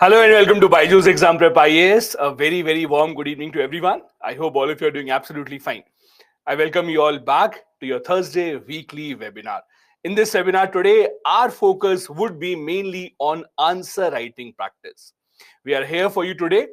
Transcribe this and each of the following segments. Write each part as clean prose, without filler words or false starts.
Hello and welcome to Byju's Exam Prep IAS. A very, very warm good evening to everyone. I hope all of you are doing absolutely fine. I welcome you all back to your Thursday weekly webinar. In this webinar today, our focus would be mainly on answer writing practice. We are here for you today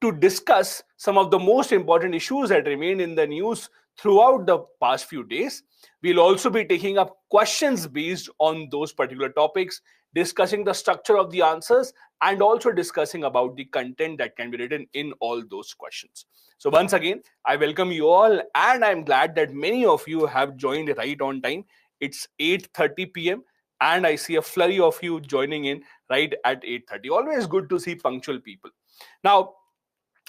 to discuss some of the most important issues that remain in the news throughout the past few days. We'll also be taking up questions based on those particular topics, discussing the structure of the answers, and also discussing about the content that can be written in all those questions. So once again, I welcome you all, and I'm glad that many of you have joined right on time. It's 8:30 p.m. and I see a flurry of you joining in right at 8:30. Always good to see punctual people. Now,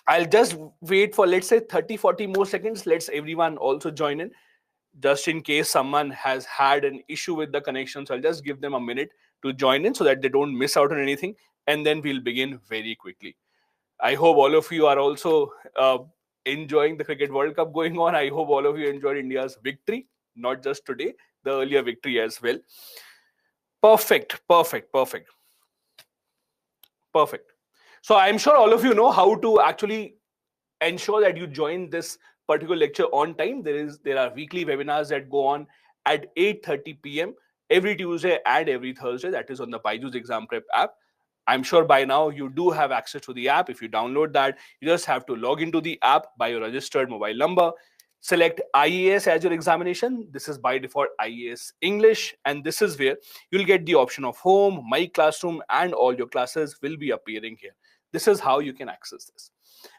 I'll just wait for, let's say, 30-40 more seconds. Let's everyone also join in, just in case someone has had an issue with the connection. So I'll just give them a minute to join in so that they don't miss out on anything. And then we'll begin very quickly. I hope all of you are also enjoying the Cricket World Cup going on. I hope all of you enjoyed India's victory, not just today, the earlier victory as well. Perfect, perfect, perfect, perfect. So I'm sure all of you know how to actually ensure that you join this particular lecture on time. There are weekly webinars that go on at 8:30 p.m. every Tuesday and every Thursday. That is on the Byju's Exam Prep app. I'm sure by now you do have access to the app. If you download that, you just have to log into the app by your registered mobile number. Select IAS as your examination. This is by default IAS English, and this is where you'll get the option of home, my classroom, and all your classes will be appearing here. This is how you can access this.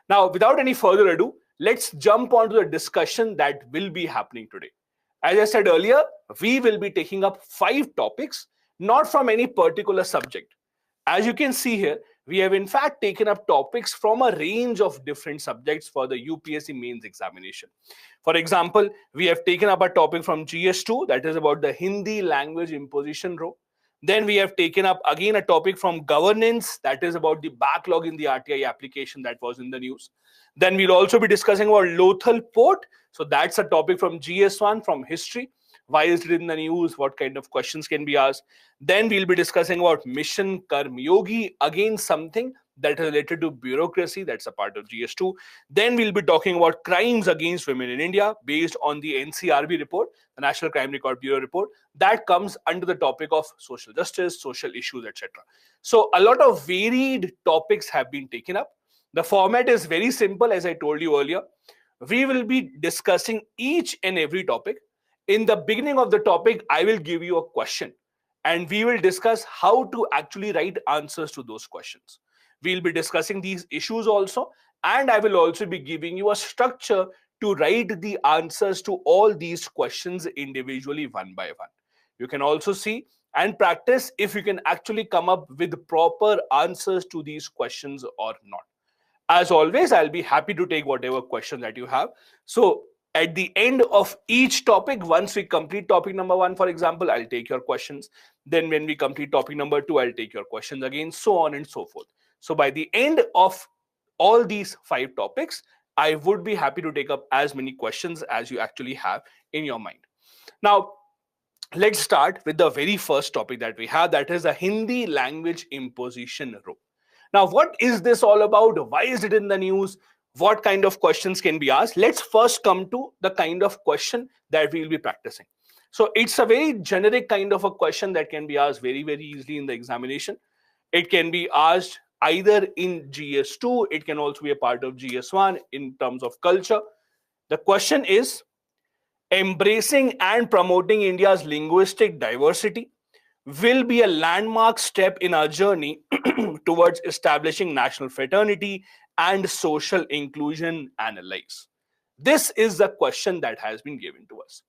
Now, without any further ado, let's jump on to the discussion that will be happening today. As I said earlier, we will be taking up 5 topics, not from any particular subject. As you can see here, we have in fact taken up topics from a range of different subjects for the UPSC mains examination. For example, we have taken up a topic from GS2, that is about the Hindi language imposition row. Then we have taken up again a topic from governance, that is about the backlog in the RTI application that was in the news. Then we'll also be discussing about Lothal Port. So that's a topic from GS1 from history. Why is it in the news? What kind of questions can be asked? Then we'll be discussing about Mission Karmyogi, again something that is related to bureaucracy, that's a part of GS2. Then we'll be talking about crimes against women in India based on the NCRB report, the National Crime Record Bureau report. That comes under the topic of social justice, social issues, etc. So a lot of varied topics have been taken up. The format is very simple, as I told you earlier. We will be discussing each and every topic. In the beginning of the topic, I will give you a question and we will discuss how to actually write answers to those questions. We'll be discussing these issues also, and I will also be giving you a structure to write the answers to all these questions individually one by one. You can also see and practice if you can actually come up with proper answers to these questions or not. As always, I'll be happy to take whatever question that you have. So at the end of each topic, once we complete topic number 1, for example, I'll take your questions. Then when we complete topic number 2, I'll take your questions again, so on and so forth. So by the end of all these 5 topics, I would be happy to take up as many questions as you actually have in your mind. Now, let's start with the very first topic that we have, that is the Hindi language imposition row. Now, what is this all about? Why is it in the news? What kind of questions can be asked? Let's first come to the kind of question that we will be practicing. So it's a very generic kind of a question that can be asked very, very easily in the examination. It can be asked either in GS2, it can also be a part of GS1 in terms of culture. The question is, embracing and promoting India's linguistic diversity will be a landmark step in our journey towards establishing national fraternity and social inclusion analyze. This is the question that has been given to us.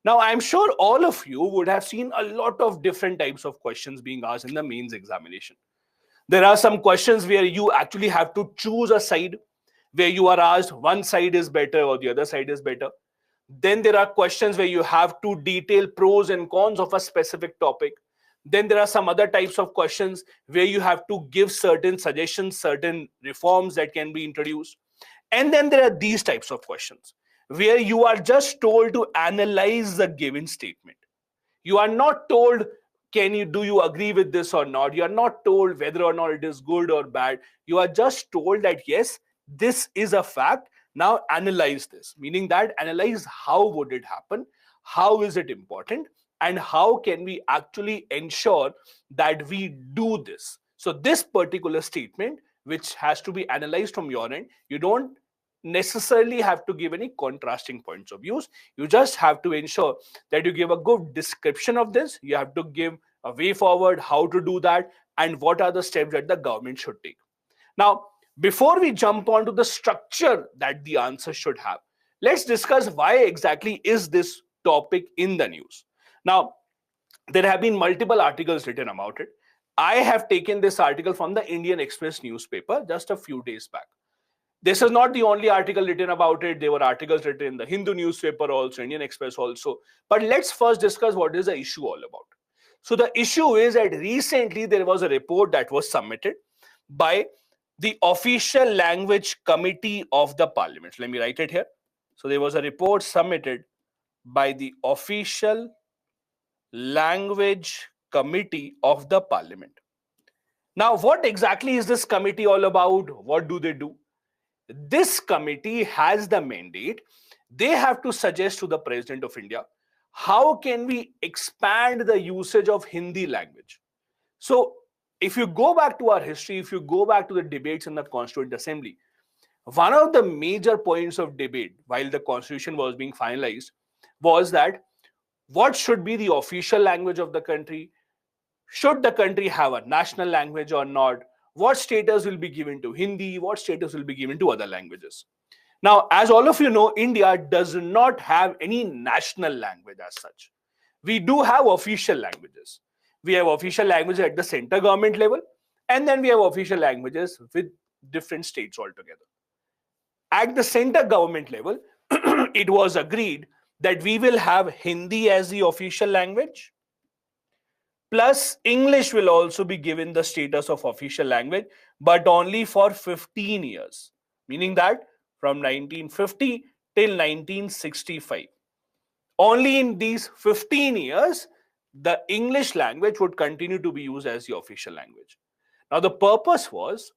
Now, I'm sure all of you would have seen a lot of different types of questions being asked in the mains examination. There are some questions where you actually have to choose a side, where you are asked one side is better or the other side is better. Then there are questions where you have to detail pros and cons of a specific topic. Then there are some other types of questions where you have to give certain suggestions, certain reforms that can be introduced. And then there are these types of questions where you are just told to analyze the given statement. You are not told do you agree with this or not? You are not told whether or not it is good or bad. You are just told that yes, this is a fact. Now analyze this, meaning that analyze how would it happen, how is it important, and how can we actually ensure that we do this. So this particular statement, which has to be analyzed from your end, you don't necessarily have to give any contrasting points of views. You just have to ensure that you give a good description of this. You have to give a way forward, how to do that, and what are the steps that the government should take. Now, before we jump on to the structure that the answer should have, let's discuss why exactly is this topic in the news. Now, there have been multiple articles written about it. I have taken this article from the Indian Express newspaper just a few days back. This is not the only article written about it. There were articles written in the Hindu newspaper also, Indian Express also. But let's first discuss what is the issue all about. So the issue is that recently there was a report that was submitted by the Official Language Committee of the Parliament. Let me write it here. So there was a report submitted by the Official Language Committee of the Parliament. Now, what exactly is this committee all about? What do they do? This committee has the mandate. They have to suggest to the President of India, how can we expand the usage of Hindi language? So if you go back to our history, if you go back to the debates in the Constituent Assembly, one of the major points of debate while the Constitution was being finalized was that what should be the official language of the country? Should the country have a national language or not? What status will be given to Hindi? What status will be given to other languages? Now, as all of you know, India does not have any national language as such. We do have official languages. We have official languages at the center government level, and then we have official languages with different states altogether. At the center government level, it was agreed that we will have Hindi as the official language, plus English will also be given the status of official language, but only for 15 years, meaning that from 1950 till 1965. Only in these 15 years, the English language would continue to be used as the official language. Now, the purpose was,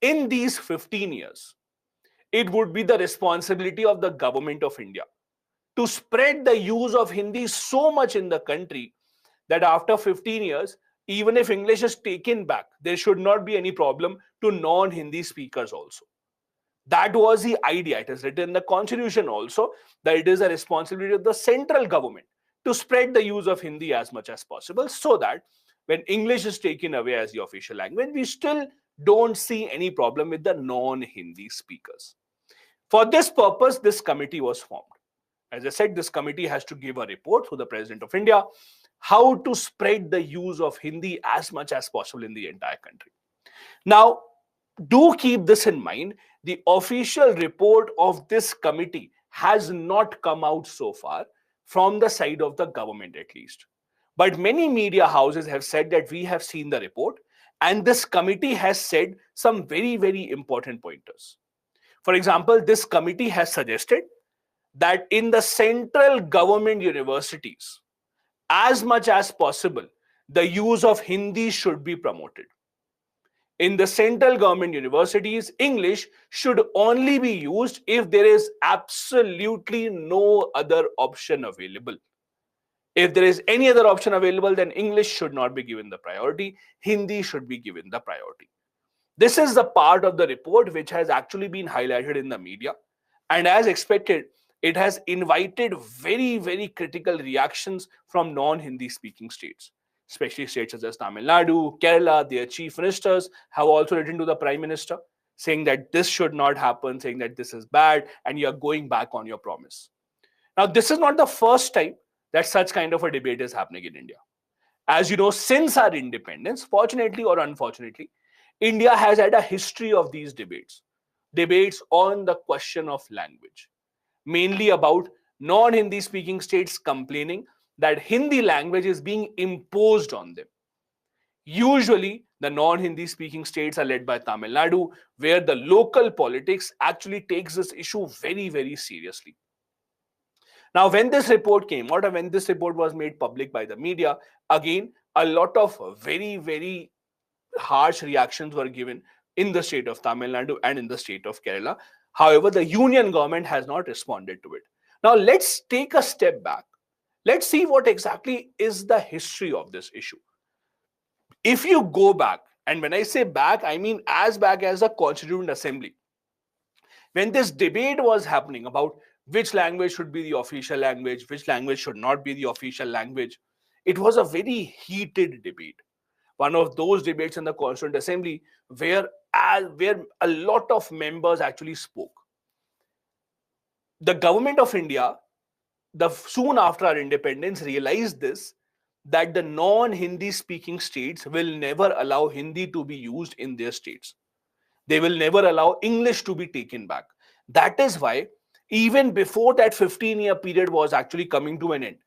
in these 15 years, it would be the responsibility of the government of India to spread the use of Hindi so much in the country that after 15 years, even if English is taken back, there should not be any problem to non-Hindi speakers also. That was the idea. It is written in the Constitution also that it is a responsibility of the central government to spread the use of Hindi as much as possible, so that when English is taken away as the official language, we still don't see any problem with the non-Hindi speakers. For this purpose, this committee was formed. As I said, this committee has to give a report to the President of India how to spread the use of Hindi as much as possible in the entire country. Now, do keep this in mind. The official report of this committee has not come out so far from the side of the government, at least. But many media houses have said that we have seen the report, and this committee has said some very, very important pointers. For example, this committee has suggested that in the central government universities, as much as possible, the use of Hindi should be promoted. In the central government universities, English should only be used if there is absolutely no other option available. If there is any other option available, then English should not be given the priority. Hindi should be given the priority. This is the part of the report which has actually been highlighted in the media. And as expected, it has invited very, very critical reactions from non-Hindi speaking states, especially states such as Tamil Nadu, Kerala. Their chief ministers have also written to the Prime Minister saying that this should not happen, saying that this is bad and you are going back on your promise. Now, this is not the first time that such kind of a debate is happening in India. As you know, since our independence, fortunately or unfortunately, India has had a history of these debates on the question of language, mainly about non-Hindi speaking states complaining that Hindi language is being imposed on them. Usually, the non-Hindi speaking states are led by Tamil Nadu, where the local politics actually takes this issue very, very seriously. Now, when this report came out and when this report was made public by the media, again, a lot of very, very harsh reactions were given in the state of Tamil Nadu and in the state of Kerala. However, the union government has not responded to it. Now, let's take a step back. Let's see what exactly is the history of this issue. If you go back, and when I say back, I mean as back as the Constituent Assembly, when this debate was happening about which language should be the official language, which language should not be the official language, it was a very heated debate. One of those debates in the Constituent Assembly where a lot of members actually spoke. The government of India, soon after our independence, realized this, that the non-Hindi speaking states will never allow Hindi to be used in their states. They will never allow English to be taken back. That is why, even before that 15-year period was actually coming to an end,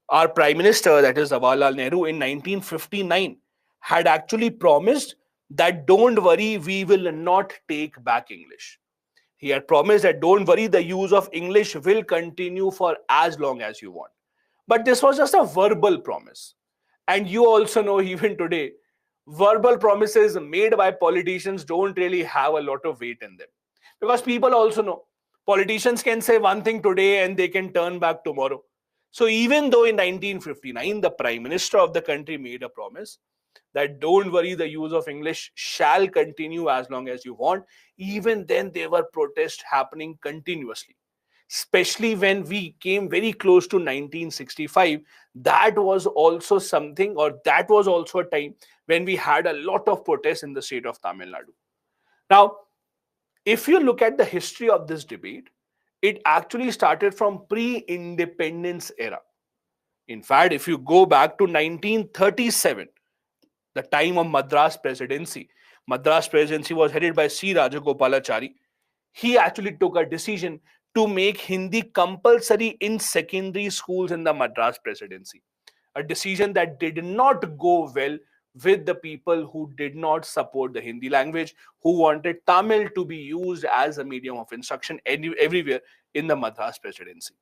our Prime Minister, that is Jawaharlal Nehru, in 1959, had actually promised that don't worry, we will not take back English. He had promised that don't worry, the use of English will continue for as long as you want. But this was just a verbal promise. And you also know, even today, verbal promises made by politicians don't really have a lot of weight in them. Because people also know politicians can say one thing today and they can turn back tomorrow. So even though in 1959, the Prime Minister of the country made a promise that don't worry, the use of English shall continue as long as you want, even then there were protests happening continuously. Especially when we came very close to 1965, that was also something, or that was also a time when we had a lot of protests in the state of Tamil Nadu. Now, if you look at the history of this debate, it actually started from pre-independence era. In fact, if you go back to 1937, the time of Madras presidency was headed by C. Rajagopalachari. He actually took a decision to make Hindi compulsory in secondary schools in the Madras presidency. A decision that did not go well with the people who did not support the Hindi language, who wanted Tamil to be used as a medium of instruction everywhere in the Madras presidency.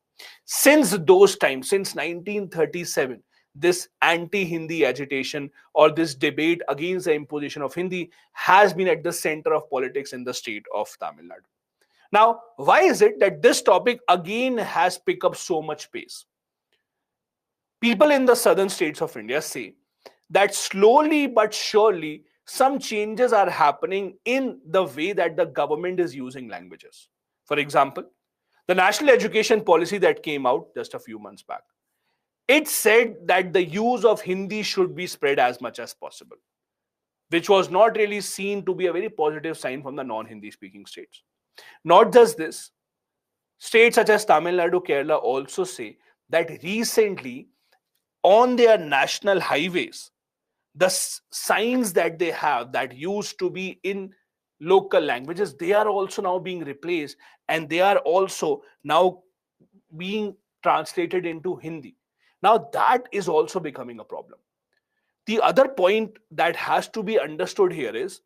Since those times, since 1937, this anti-Hindi agitation or this debate against the imposition of Hindi has been at the center of politics in the state of Tamil Nadu. Now, why is it that this topic again has picked up so much pace? People in the southern states of India say that slowly but surely some changes are happening in the way that the government is using languages. For example, the national education policy that came out just a few months back, it said that the use of Hindi should be spread as much as possible, which was not really seen to be a very positive sign from the non-Hindi speaking states. Not just this, states such as Tamil Nadu, Kerala also say that recently on their national highways, the signs that they have that used to be in local languages, they are also now being replaced and they are also now being translated into Hindi. Now that is also becoming a problem. The other point that has to be understood here is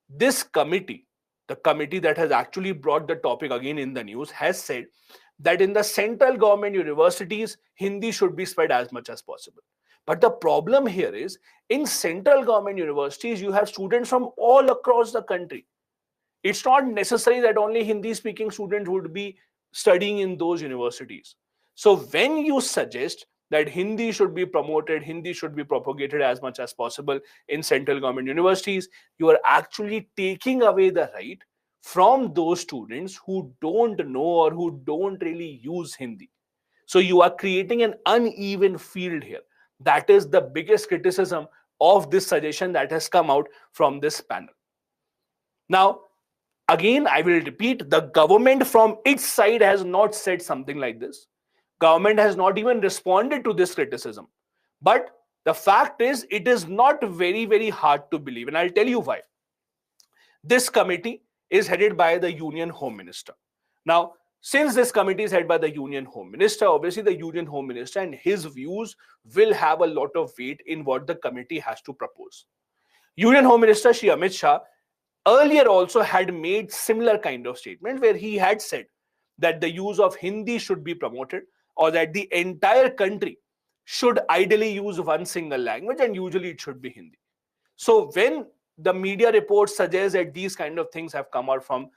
this committee, the committee that has actually brought the topic again in the news, has said that in the central government universities, Hindi should be spread as much as possible. But the problem here is, in central government universities, you have students from all across the country. It's not necessary that only Hindi speaking students would be studying in those universities. So when you suggest that Hindi should be promoted, Hindi should be propagated as much as possible in central government universities, you are actually taking away the right from those students who don't know or who don't really use Hindi. So you are creating an uneven field here. That is the biggest criticism of this suggestion that has come out from this panel. Now, again, I will repeat, the government from its side has not said something like this. Government has not even responded to this criticism. But the fact is, it is not very, very hard to believe. And I'll tell you why. This committee is headed by the Union Home Minister. Now, since this committee is headed by the Union Home Minister, obviously the Union Home Minister and his views will have a lot of weight in what the committee has to propose. Union Home Minister Shri Amit Shah earlier also had made similar kind of statement where he had said that the use of Hindi should be promoted, or that the entire country should ideally use one single language, and usually it should be Hindi. So when the media reports suggest that these kind of things have come out from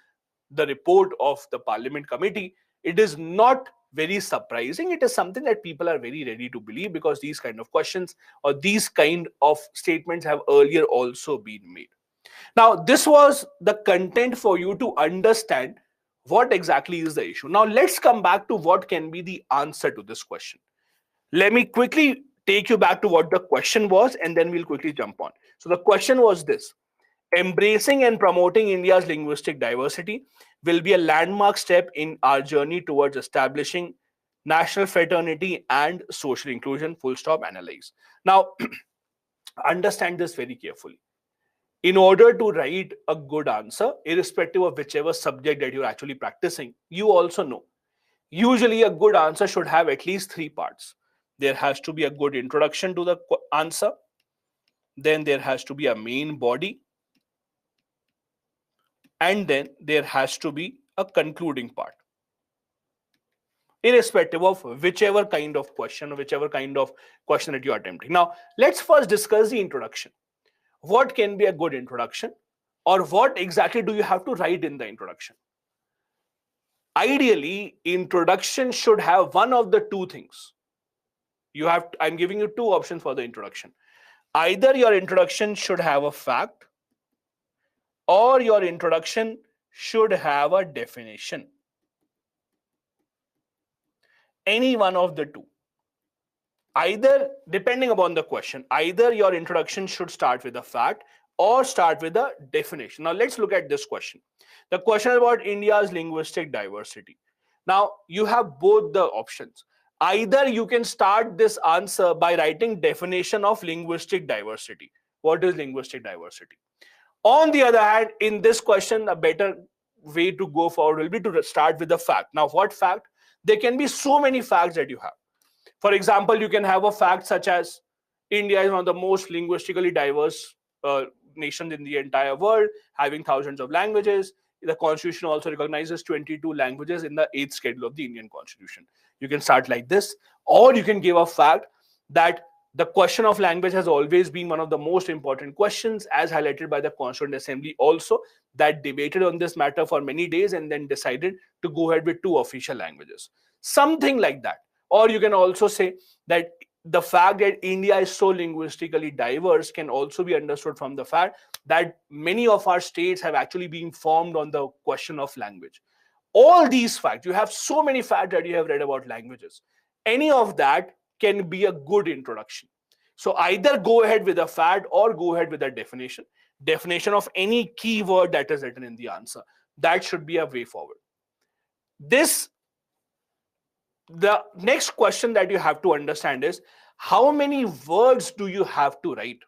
the report of the Parliament Committee, it is not very surprising. It is something that people are very ready to believe, because these kind of questions or these kind of statements have earlier also been made. Now, this was the content for you to understand what exactly is the issue. Now, let's come back to what can be the answer to this question. Let me quickly take you back to what the question was, and then we'll quickly jump on. So the question was this: embracing and promoting India's linguistic diversity will be a landmark step in our journey towards establishing national fraternity and social inclusion, full stop, analyze. Now, understand this very carefully. In order to write a good answer, irrespective of whichever subject that you're actually practicing, you also know, usually a good answer should have at least 3 parts. There has to be a good introduction to the answer, then there has to be a main body, and then there has to be a concluding part, irrespective of whichever kind of question or whichever kind of question that you are attempting. Now, let's first discuss the introduction. What can be a good introduction, or what exactly do you have to write in the introduction? Ideally, introduction should have one of the two things. I'm giving you 2 options for the introduction. Either your introduction should have a fact, or your introduction should have a definition. Any one of the two. Either, depending upon the question, either your introduction should start with a fact or start with a definition. Now, let's look at this question. The question about India's linguistic diversity. Now, you have both the options. Either you can start this answer by writing definition of linguistic diversity. What is linguistic diversity? On the other hand, in this question, a better way to go forward will be to start with the fact. Now, what fact? There can be so many facts that you have. For example, you can have a fact such as India is one of the most linguistically diverse nations in the entire world, having thousands of languages. The Constitution also recognizes 22 languages in the 8th schedule of the Indian Constitution. You can start like this, or you can give a fact that the question of language has always been one of the most important questions, as highlighted by the Constituent Assembly also, that debated on this matter for many days and then decided to go ahead with 2 official languages. Something like that. Or you can also say that the fact that India is so linguistically diverse can also be understood from the fact that many of our states have actually been formed on the question of language. All these facts, you have so many facts that you have read about languages. Any of that can be a good introduction. So either go ahead with a fact or go ahead with a definition. Definition of any keyword that is written in the answer. That should be a way forward. The next question that you have to understand is, how many words do you have to write?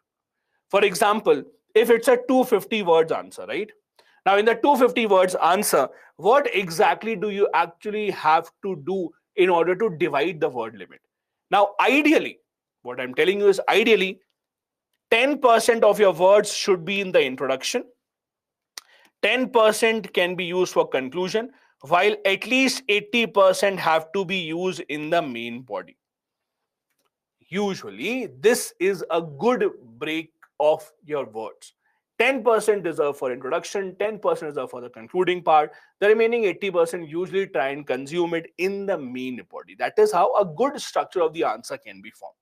For example, if it's a 250 words answer, right? Now, in the 250 words answer, what exactly do you actually have to do in order to divide the word limit? Now, ideally, what I'm telling you is ideally, 10% of your words should be in the introduction. 10% can be used for conclusion, while at least 80% have to be used in the main body. Usually, this is a good break of your words. 10% reserved for introduction, 10% reserved for the concluding part. The remaining 80% usually try and consume it in the main body. That is how a good structure of the answer can be formed.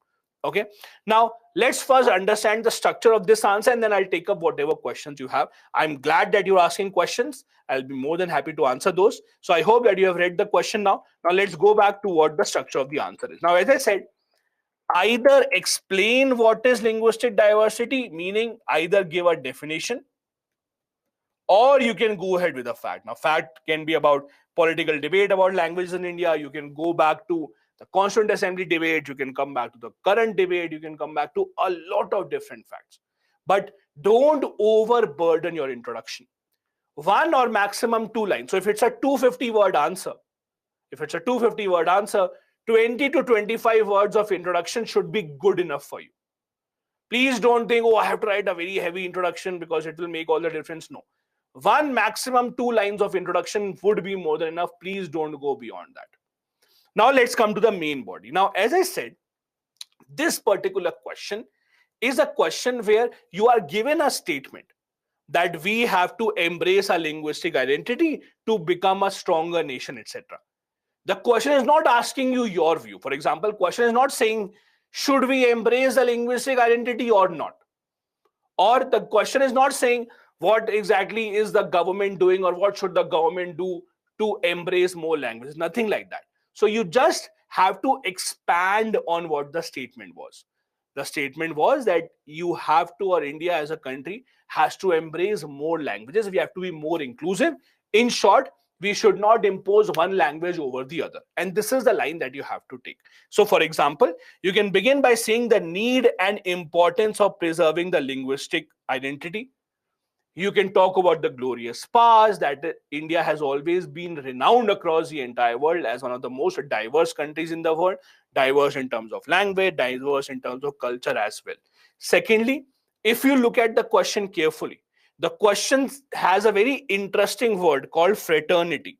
Okay. Now, let's first understand the structure of this answer, and then I'll take up whatever questions you have. I'm glad that you're asking questions. I'll be more than happy to answer those. So I hope that you have read the question now. Now, let's go back to what the structure of the answer is. Now, as I said, either explain what is linguistic diversity, meaning either give a definition, or you can go ahead with a fact. Now, fact can be about political debate about languages in India. You can go back to the Constituent Assembly debate. You can come back to the current debate. You can come back to a lot of different facts. But don't overburden your introduction. 1 or maximum 2 lines. So if it's a 250 word answer, 20 to 25 words of introduction should be good enough for you. Please don't think, oh, I have to write a very heavy introduction because it will make all the difference. No. One maximum 2 lines of introduction would be more than enough. Please don't go beyond that. Now let's come to the main body. Now, as I said, this particular question is a question where you are given a statement that we have to embrace our linguistic identity to become a stronger nation, etc. The question is not asking you your view. For example, question is not saying should we embrace the linguistic identity or not, or the question is not saying what exactly is the government doing or what should the government do to embrace more languages. Nothing like that. So you just have to expand on what the statement was. The statement was that you have to, or India as a country has to embrace more languages. We have to be more inclusive. In short, we should not impose one language over the other. And this is the line that you have to take. So, for example, you can begin by saying the need and importance of preserving the linguistic identity. You can talk about the glorious past, that India has always been renowned across the entire world as one of the most diverse countries in the world, diverse in terms of language, diverse in terms of culture as well. Secondly, if you look at the question carefully, the question has a very interesting word called fraternity.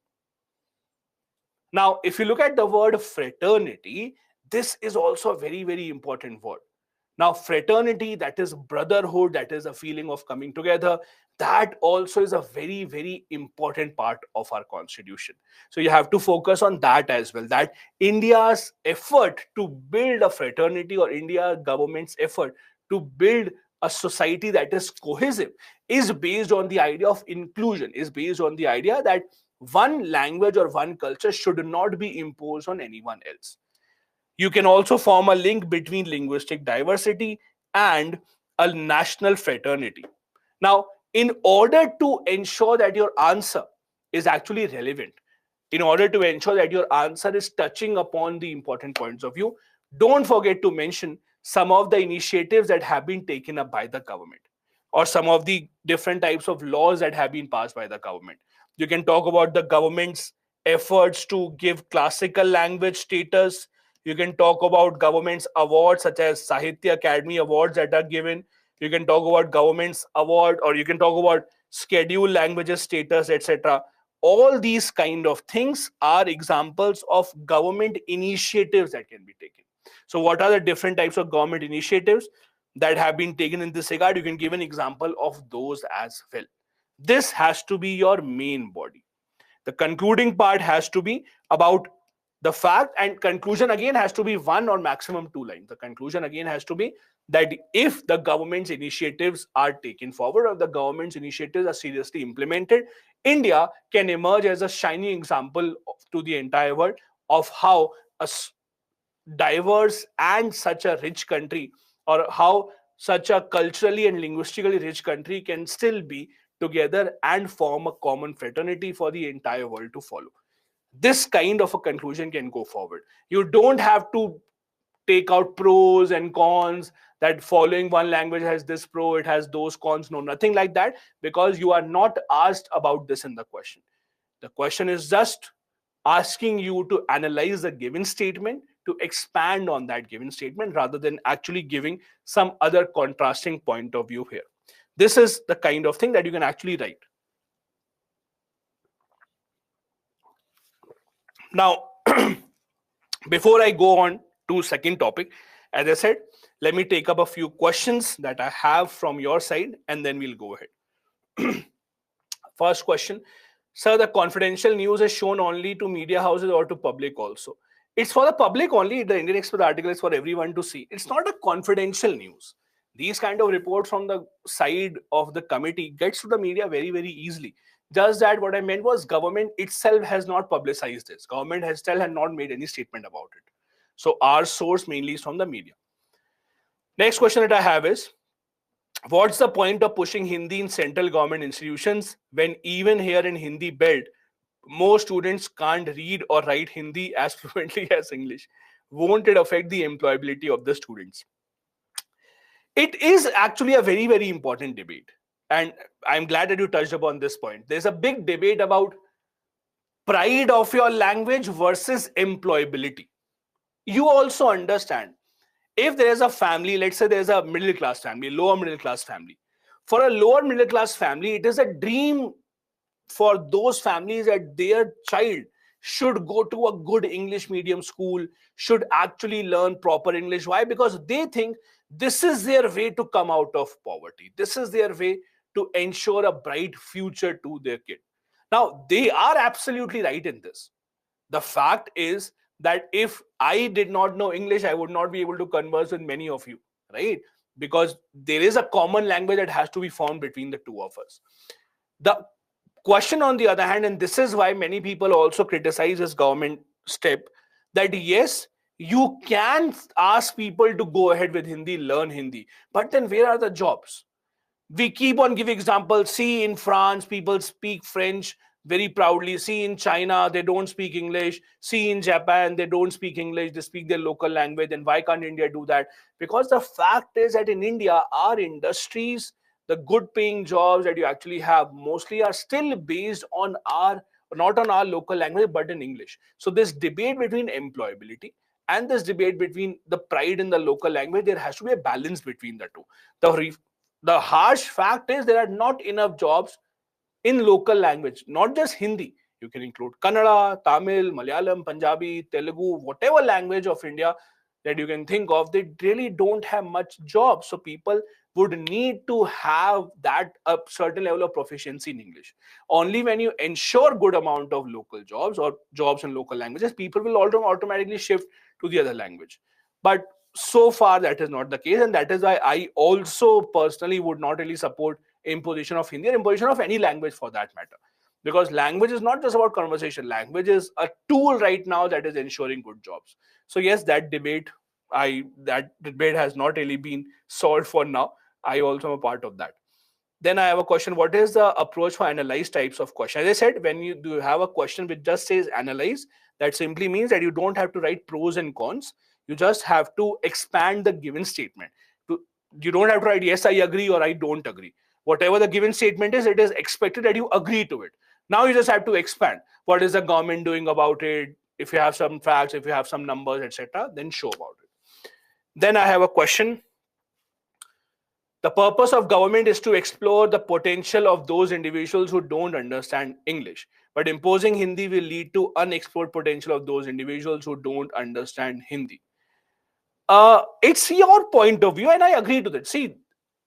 Now, if you look at the word fraternity, this is also a very, very important word. Now, fraternity, that is brotherhood, that is a feeling of coming together. That also is a very, very important part of our constitution. So you have to focus on that as well, that India's effort to build a fraternity, or India government's effort to build a society that is cohesive, is based on the idea of inclusion, is based on the idea that one language or one culture should not be imposed on anyone else. You can also form a link between linguistic diversity and a national fraternity. Now, in order to ensure that your answer is actually relevant, in order to ensure that your answer is touching upon the important points of view, don't forget to mention some of the initiatives that have been taken up by the government, or some of the different types of laws that have been passed by the government. You can talk about the government's efforts to give classical language status. You can talk about government's awards such as Sahitya Academy awards that are given. You can talk about government's award, or you can talk about scheduled languages status, etc. All these kind of things are examples of government initiatives that can be taken. So what are the different types of government initiatives that have been taken in this regard? You can give an example of those as well. This has to be your main body. The concluding part has to be about the fact, and conclusion again has to be 1 or maximum 2 lines. The conclusion again has to be that if the government's initiatives are taken forward, or the government's initiatives are seriously implemented, India can emerge as a shining example to the entire world of how a diverse and such a rich country, or how such a culturally and linguistically rich country can still be together and form a common fraternity for the entire world to follow. This kind of a conclusion can go forward. You don't have to take out pros and cons, that following one language has this pro, it has those cons. No, nothing like that, because you are not asked about this in the question. The question is just asking you to analyze the given statement, to expand on that given statement, rather than actually giving some other contrasting point of view here. This is the kind of thing that you can actually write. Now, before I go on to second topic, as I said, let me take up a few questions that I have from your side, and then we'll go ahead. First question: sir, the confidential news is shown only to media houses or to public also? It's for the public only. The Indian Express article is for everyone to see. It's not a confidential news. These kind of reports from the side of the committee gets to the media very, very easily. Just that what I meant was government itself has not publicized this. Government has still had not made any statement about it. So our source mainly is from the media. Next question that I have is, what's the point of pushing Hindi in central government institutions when even here in Hindi belt, most students can't read or write Hindi as fluently as English? Won't it affect the employability of the students? It is actually a very, very important debate. And I'm glad that you touched upon this point. There's a big debate about pride of your language versus employability. You also understand, if there is a family, let's say there's a middle class family, lower middle class family. For a lower middle class family, it is a dream for those families that their child should go to a good English medium school, should actually learn proper English. Why? Because they think this is their way to come out of poverty. This is their way to ensure a bright future to their kid. Now, they are absolutely right in this. The fact is that if I did not know English, I would not be able to converse with many of you, right? Because there is a common language that has to be found between the two of us. The question, on the other hand, and this is why many people also criticize this government step, that yes, you can ask people to go ahead with Hindi, learn Hindi, but then where are the jobs? We keep on giving examples. See, in France, people speak French very proudly. See, in China, they don't speak English. See, in Japan, they don't speak English. They speak their local language. And why can't India do that? Because the fact is that in India, our industries, the good paying jobs that you actually have mostly are still based on our, not on our local language, but in English. So this debate between employability and this debate between the pride in the local language, there has to be a balance between the two. The harsh fact is there are not enough jobs in local language, not just Hindi. You can include Kannada, Tamil, Malayalam, Punjabi, Telugu, whatever language of India that you can think of. They really don't have much jobs. So people would need to have that a certain level of proficiency in English. Only when you ensure good amount of local jobs or jobs in local languages, people will automatically shift to the other language. But so far that is not the case, and that is why I also personally would not really support imposition of Hindi or imposition of any language for that matter, because language is not just about conversation. Language is a tool right now that is ensuring good jobs. So yes, that debate has not really been solved for now. I also am a part of that. Then I have a question. What is the approach for analyze types of question? As I said, when you do have a question which just says analyze, that simply means that you don't have to write pros and cons. You just have to expand the given statement. You don't have to write yes, I agree or I don't agree. Whatever the given statement is, it is expected that you agree to it. Now you just have to expand. What is the government doing about it? If you have some facts, if you have some numbers, etc., then show about it. Then I have a question. The purpose of government is to explore the potential of those individuals who don't understand English. But imposing Hindi will lead to unexplored potential of those individuals who don't understand Hindi. It's your point of view, and I agree to that. See,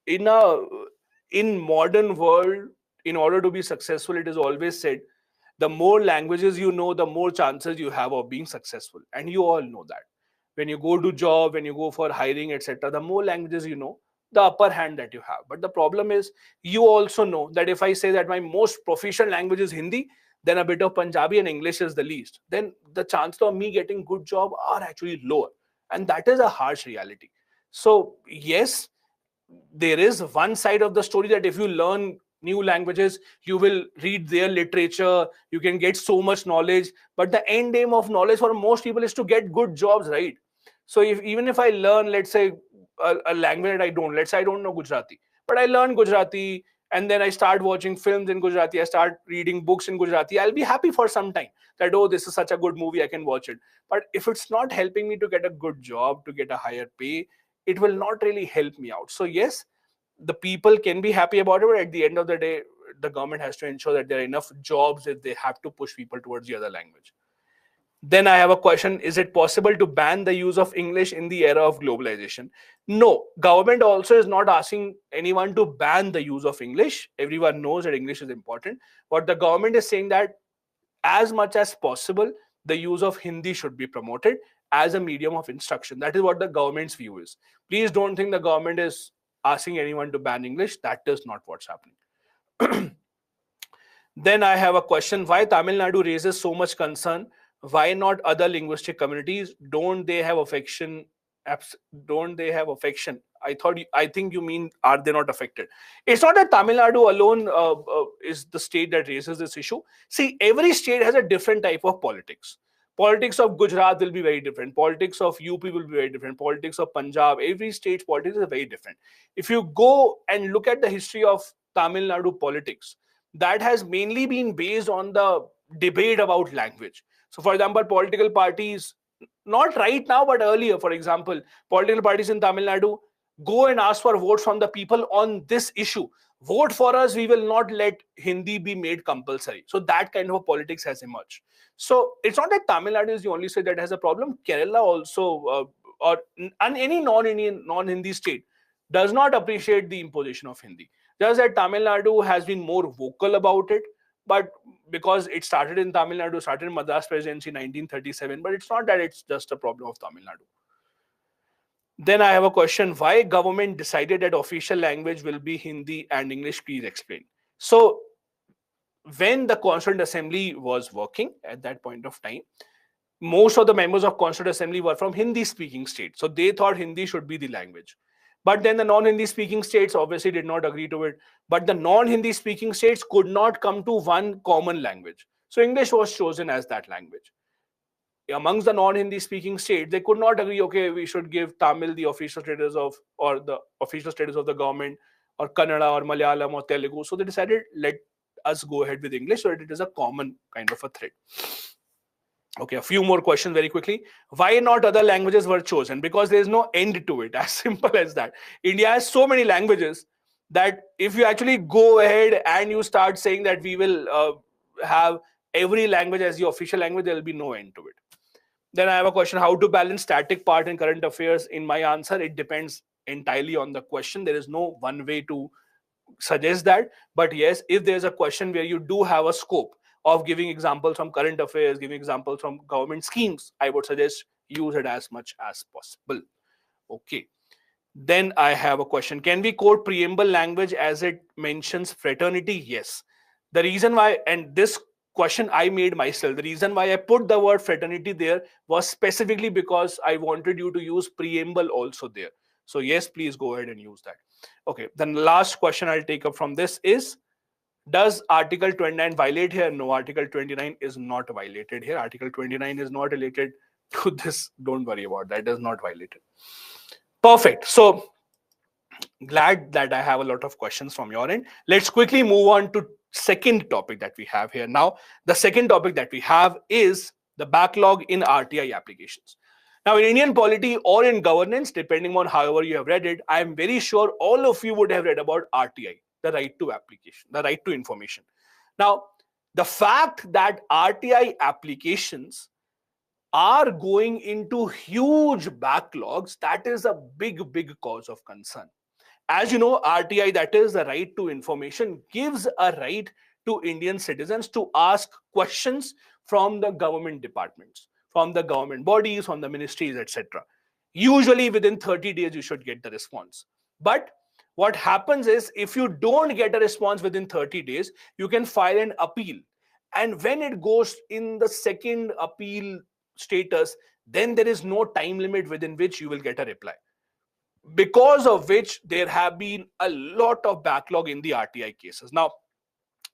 in modern world, in order to be successful, it is always said, the more languages you know, the more chances you have of being successful. And you all know that. When you go to job, when you go for hiring, etc., the more languages you know, the upper hand that you have. But the problem is, you also know that if I say that my most proficient language is Hindi, then a bit of Punjabi and English is the least, then the chances of me getting good job are actually lower. And that is a harsh reality. So yes, there is one side of the story that if you learn new languages, you will read their literature, you can get so much knowledge. But the end aim of knowledge for most people is to get good jobs, right? So even if I learn, let's say, a language that I don't, let's say I don't know Gujarati, but I learn Gujarati, and then I start watching films in Gujarati, I start reading books in Gujarati, I'll be happy for some time that, oh, this is such a good movie, I can watch it. But if it's not helping me to get a good job, to get a higher pay, it will not really help me out. So yes, the people can be happy about it, but at the end of the day, the government has to ensure that there are enough jobs that they have to push people towards the other language. Then I have a question. Is it possible to ban the use of English in the era of globalization? No. Government also is not asking anyone to ban the use of English. Everyone knows that English is important. But the government is saying that as much as possible, the use of Hindi should be promoted as a medium of instruction. That is what the government's view is. Please don't think the government is asking anyone to ban English. That is not what's happening. Then I have a question. Why Tamil Nadu raises so much concern? Why not other linguistic communities? Don't they have affection? Don't they have affection? I think you mean, are they not affected? It's not that Tamil Nadu alone is the state that raises this issue. See, every state has a different type of politics. Politics of Gujarat will be very different. Politics of UP will be very different. Politics of Punjab, every state's politics is very different. If you go and look at the history of Tamil Nadu politics, that has mainly been based on the debate about language. So, for example, political parties, not right now, but earlier, for example, political parties in Tamil Nadu go and ask for votes from the people on this issue. vote for us, we will not let Hindi be made compulsory. So that kind of politics has emerged. So it's not that Tamil Nadu is the only state that has a problem. Kerala also, or any non-Indian, non-Hindi state does not appreciate the imposition of Hindi. Just that Tamil Nadu has been more vocal about it, but because it started in Tamil Nadu, started in Madras Presidency 1937, but it's not that it's just a problem of Tamil Nadu. Then I have a question. Why government decided that official language will be Hindi and English? Please explain. So when the Constituent Assembly was working at that point of time, most of the members of Constituent Assembly were from Hindi speaking states. So they thought Hindi should be the language. But then the non-Hindi speaking states obviously did not agree to it. But the non-Hindi speaking states could not come to one common language. So English was chosen as that language. Amongst the non-Hindi speaking states, they could not agree, okay, we should give Tamil the official status of, or the official status of the government, or Kannada or Malayalam or Telugu. So they decided, let us go ahead with English so that it is a common kind of a thread. Okay, a few more questions very quickly. Why not other languages were chosen? Because there is no end to it, as simple as that. India has so many languages that if you actually go ahead and you start saying that we will have every language as the official language, there will be no end to it. Then I have a question, how to balance static part in current affairs? In my answer, it depends entirely on the question. There is no one way to suggest that. But yes, if there's a question where you do have a scope of giving examples from current affairs, giving examples from government schemes, I would suggest use it as much as possible. Okay. Then I have a question. Can we quote preamble language as it mentions fraternity? Yes. The reason why, and this question I made myself, the reason why I put the word fraternity there was specifically because I wanted you to use preamble also there. So yes, please go ahead and use that. Okay, then the last question I'll take up from this is, does Article 29 violate here? No, Article 29 is not violated here. Article 29 is not related to this. Don't worry about that. It is not violated. Perfect. So glad that I have a lot of questions from your end. Let's quickly move on to second topic that we have here. Now, the second topic that we have is the backlog in RTI applications. Now, in Indian polity or in governance, depending on however you have read it, I am very sure all of you would have read about RTI, the right to application, the right to information. Now, the fact that RTI applications are going into huge backlogs, that is a big, big cause of concern. As you know, RTI, that is the right to information, gives a right to Indian citizens to ask questions from the government departments, from the government bodies, from the ministries, etc. Usually within 30 days, you should get the response. But what happens is, if you don't get a response within 30 days, you can file an appeal. And when it goes in the second appeal status, then there is no time limit within which you will get a reply. Because of which there have been a lot of backlog in the RTI cases. Now,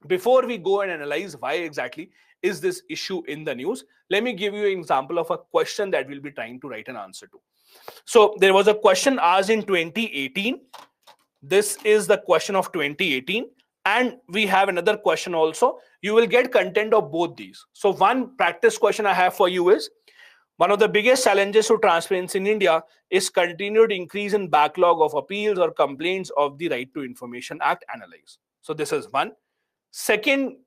before we go and analyze why exactly is this issue in the news, let me give you an example of a question that we'll be trying to write an answer to. So there was a question asked in 2018. This is the question of 2018. And we have another question also. You will get content of both these. So one practice question I have for you is, one of the biggest challenges to transparency in India is continued increase in backlog of appeals or complaints of the Right to Information Act. Analyze. So this is one. Second,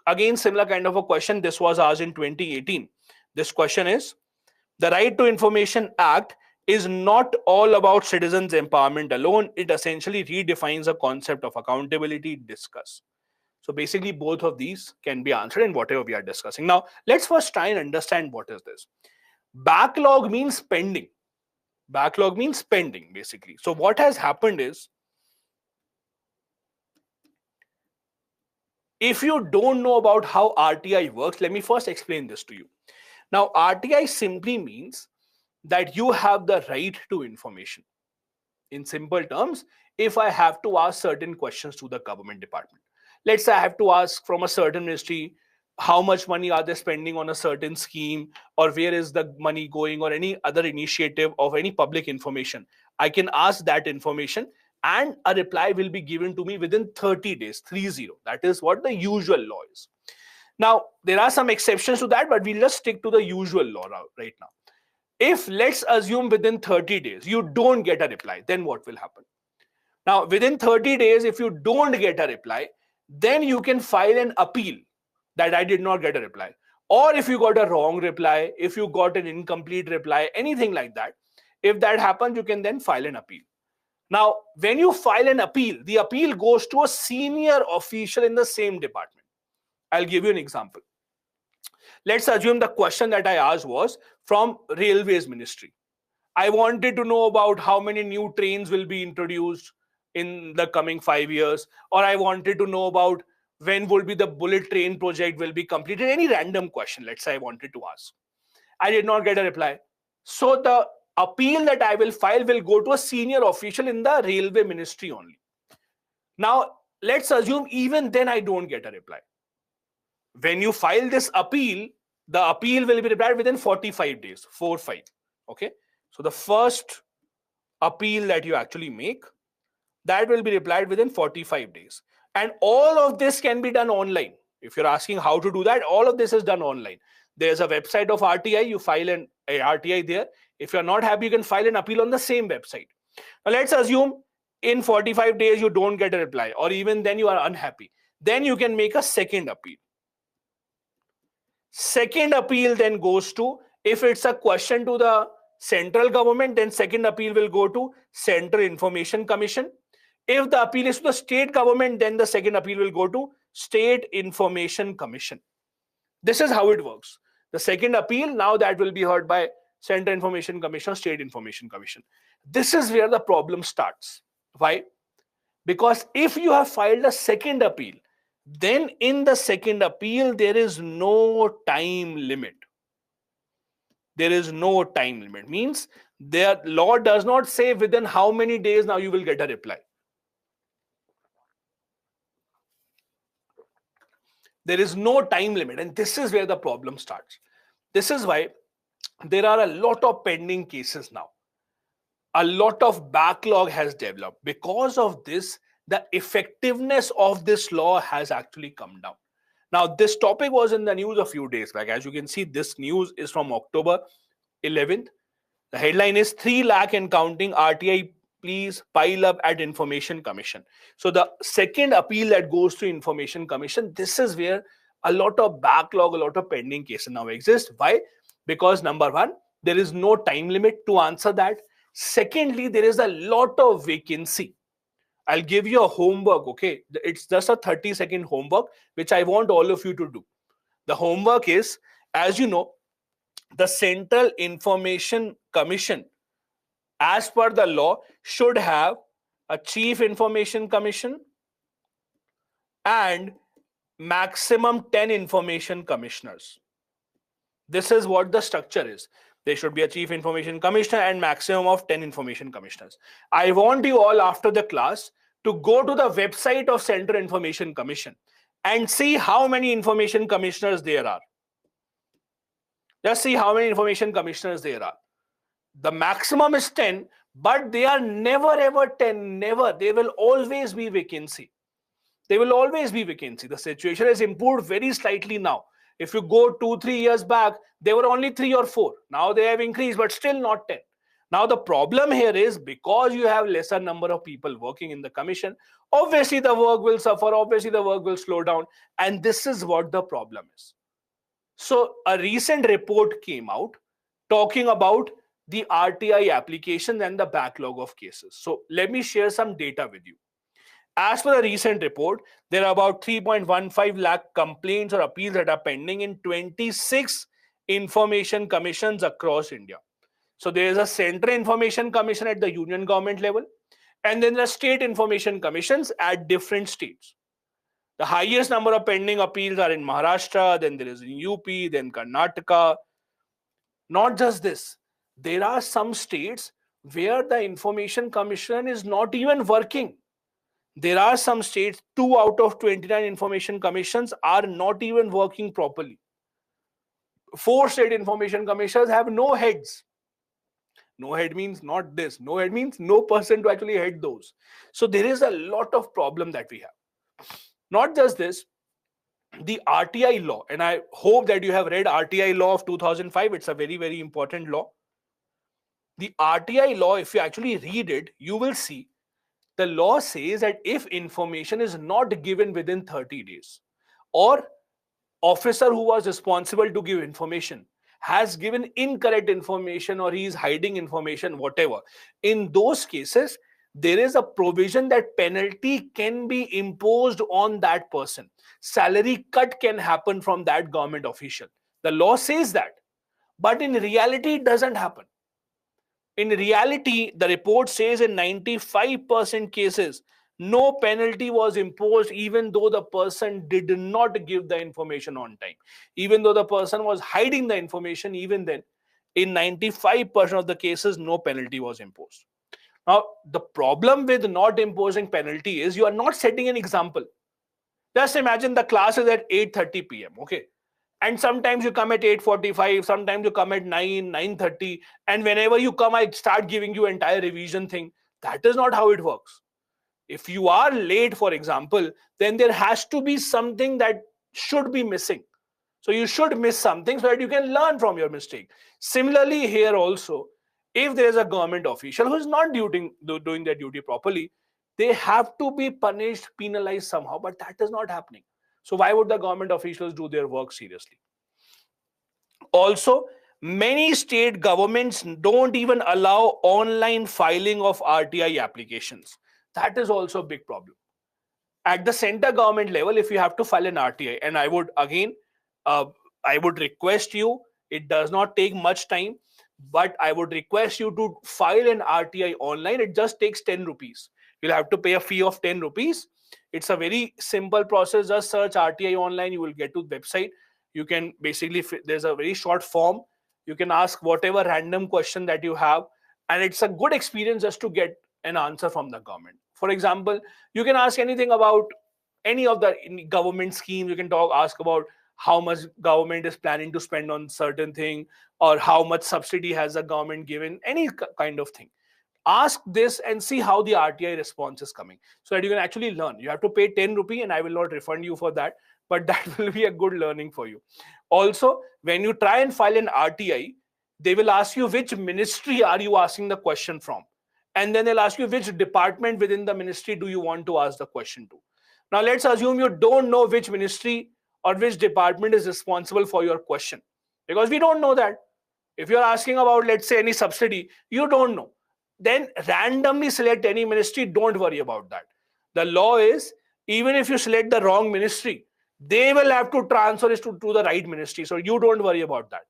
again, similar kind of a question. This was asked in 2018. This question is, the Right to Information Act is not all about citizens' empowerment alone. It essentially redefines the concept of accountability. Discuss. So basically, both of these can be answered in whatever we are discussing. Now, let's first try and understand what is this. Backlog means pending. Backlog means pending, basically. So what has happened is, if you don't know about how RTI works, let me first explain this to you. Now, RTI simply means that you have the right to information. In simple terms, if I have to ask certain questions to the government department, let's say I have to ask from a certain ministry, how much money are they spending on a certain scheme, or where is the money going, or any other initiative of any public information, I can ask that information and a reply will be given to me within 30 days, 30. That is what the usual law is. Now, there are some exceptions to that, but we'll just stick to the usual law right now. If, let's assume, within 30 days, you don't get a reply, then what will happen? Now, within 30 days, if you don't get a reply, then you can file an appeal that I did not get a reply. Or if you got a wrong reply, if you got an incomplete reply, anything like that, if that happens, you can then file an appeal. Now, when you file an appeal, the appeal goes to a senior official in the same department. I'll give you an example. Let's assume the question that I asked was from Railways Ministry. I wanted to know about how many new trains will be introduced in the coming 5 years, or I wanted to know about when would be the bullet train project will be completed. Any random question, let's say I wanted to ask. I did not get a reply. So the appeal that I will file will go to a senior official in the Railway Ministry only. Now, let's assume even then I don't get a reply. When you file this appeal, the appeal will be replied within 45 days, 4-5. Okay. So the first appeal that you actually make, that will be replied within 45 days. And all of this can be done online. If you're asking how to do that, all of this is done online. There's a website of RTI, you file an RTI there. If you're not happy, you can file an appeal on the same website. Now let's assume in 45 days you don't get a reply, or even then you are unhappy. Then you can make a second appeal. Second appeal then goes to, if it's a question to the central government, then second appeal will go to Central Information Commission. If the appeal is to the state government, then the second appeal will go to State Information Commission. This is how it works. The second appeal, now that will be heard by Central Information Commission, State Information Commission. This is where the problem starts. Why? Because if you have filed a second appeal, then in the second appeal, there is no time limit. There is no time limit. Means the law does not say within how many days now you will get a reply. There is no time limit, and this is where the problem starts. This is why there are a lot of pending cases now. A lot of backlog has developed. Because of this, the effectiveness of this law has actually come down. Now, this topic was in the news a few days back. As you can see, this news is from October 11th. The headline is 3 lakh and counting RTI please pile up at Information Commission. So the second appeal that goes to Information Commission, this is where a lot of backlog, a lot of pending cases now exist. Why? Because number one, there is no time limit to answer that. Secondly, there is a lot of vacancy. I'll give you a homework, okay? It's just a 30-second homework, which I want all of you to do. The homework is, as you know, the Central Information Commission, as per the law, should have a Chief Information Commission and maximum 10 information commissioners. This is what the structure is. There should be a Chief Information Commissioner and maximum of 10 information commissioners. I want you all after the class to go to the website of Central Information Commission and see how many information commissioners there are. Just see how many information commissioners there are. The maximum is 10, but they are never ever 10, never. There will always be vacancy. There will always be vacancy. The situation has improved very slightly now. If you go 2-3 years back, there were only 3 or 4. Now they have increased, but still not 10. Now the problem here is, because you have lesser number of people working in the commission, obviously the work will suffer, obviously the work will slow down, and this is what the problem is. So a recent report came out talking about the RTI application and the backlog of cases. So let me share some data with you. As per the recent report, there are about 3.15 lakh complaints or appeals that are pending in 26 information commissions across India. So there is a Central Information Commission at the union government level, and then there are state information commissions at different states. The highest number of pending appeals are in Maharashtra, then there is in UP, then Karnataka. Not just this, there are some states where the Information Commission is not even working. There are some states, 2 out of 29 information commissions are not even working properly. 4 state information commissions have no heads. No head means not this. No head means no person to actually head those. So there is a lot of problem that we have. Not just this, the RTI law, and I hope that you have read RTI law of 2005. It's a very, very important law. The RTI law, if you actually read it, you will see The law says that if information is not given within 30 days, or officer who was responsible to give information has given incorrect information, or he is hiding information, whatever, in those cases, there is a provision that penalty can be imposed on that person. Salary cut can happen from that government official. The law says that, but in reality, it doesn't happen. In reality, the report says in 95% cases, no penalty was imposed, even though the person did not give the information on time. Even though the person was hiding the information, even then, in 95% of the cases, no penalty was imposed. Now, the problem with not imposing penalty is you are not setting an example. Just imagine the class is at 8:30 p.m. Okay. And sometimes you come at 8:45, sometimes you come at 9, 9:30, and whenever you come, I start giving you entire revision thing. That is not how it works. If you are late, for example, then there has to be something that should be missing. So you should miss something so that you can learn from your mistake. Similarly, here also, if there is a government official who is not doing their duty properly, they have to be punished, penalized somehow, but that is not happening. So why would the government officials do their work seriously? Also, many state governments don't even allow online filing of RTI applications. That is also a big problem. At the center government level, if you have to file an RTI, and I would again, I would request you, it does not take much time, but I would request you to file an RTI online. It just takes 10 rupees. You'll have to pay a fee of 10 rupees. It's a very simple process. Just search RTI online. You will get to the website. You can basically, there's a very short form. You can ask whatever random question that you have. And it's a good experience just to get an answer from the government. For example, you can ask anything about any of the government schemes. You can ask about how much government is planning to spend on certain thing, or how much subsidy has the government given, any kind of thing. Ask this and see how the RTI response is coming, so that you can actually learn. You have to pay 10 rupee, and I will not refund you for that, but that will be a good learning for you. Also, when you try and file an RTI, they will ask you which ministry are you asking the question from, and then they'll ask you which department within the ministry do you want to ask the question to. Now let's assume you don't know which ministry or which department is responsible for your question, because we don't know that. If you're asking about, let's say, any subsidy, you don't know, then randomly select any ministry. Don't worry about that. The law is, even if you select the wrong ministry, they will have to transfer it to the right ministry. So you don't worry about that.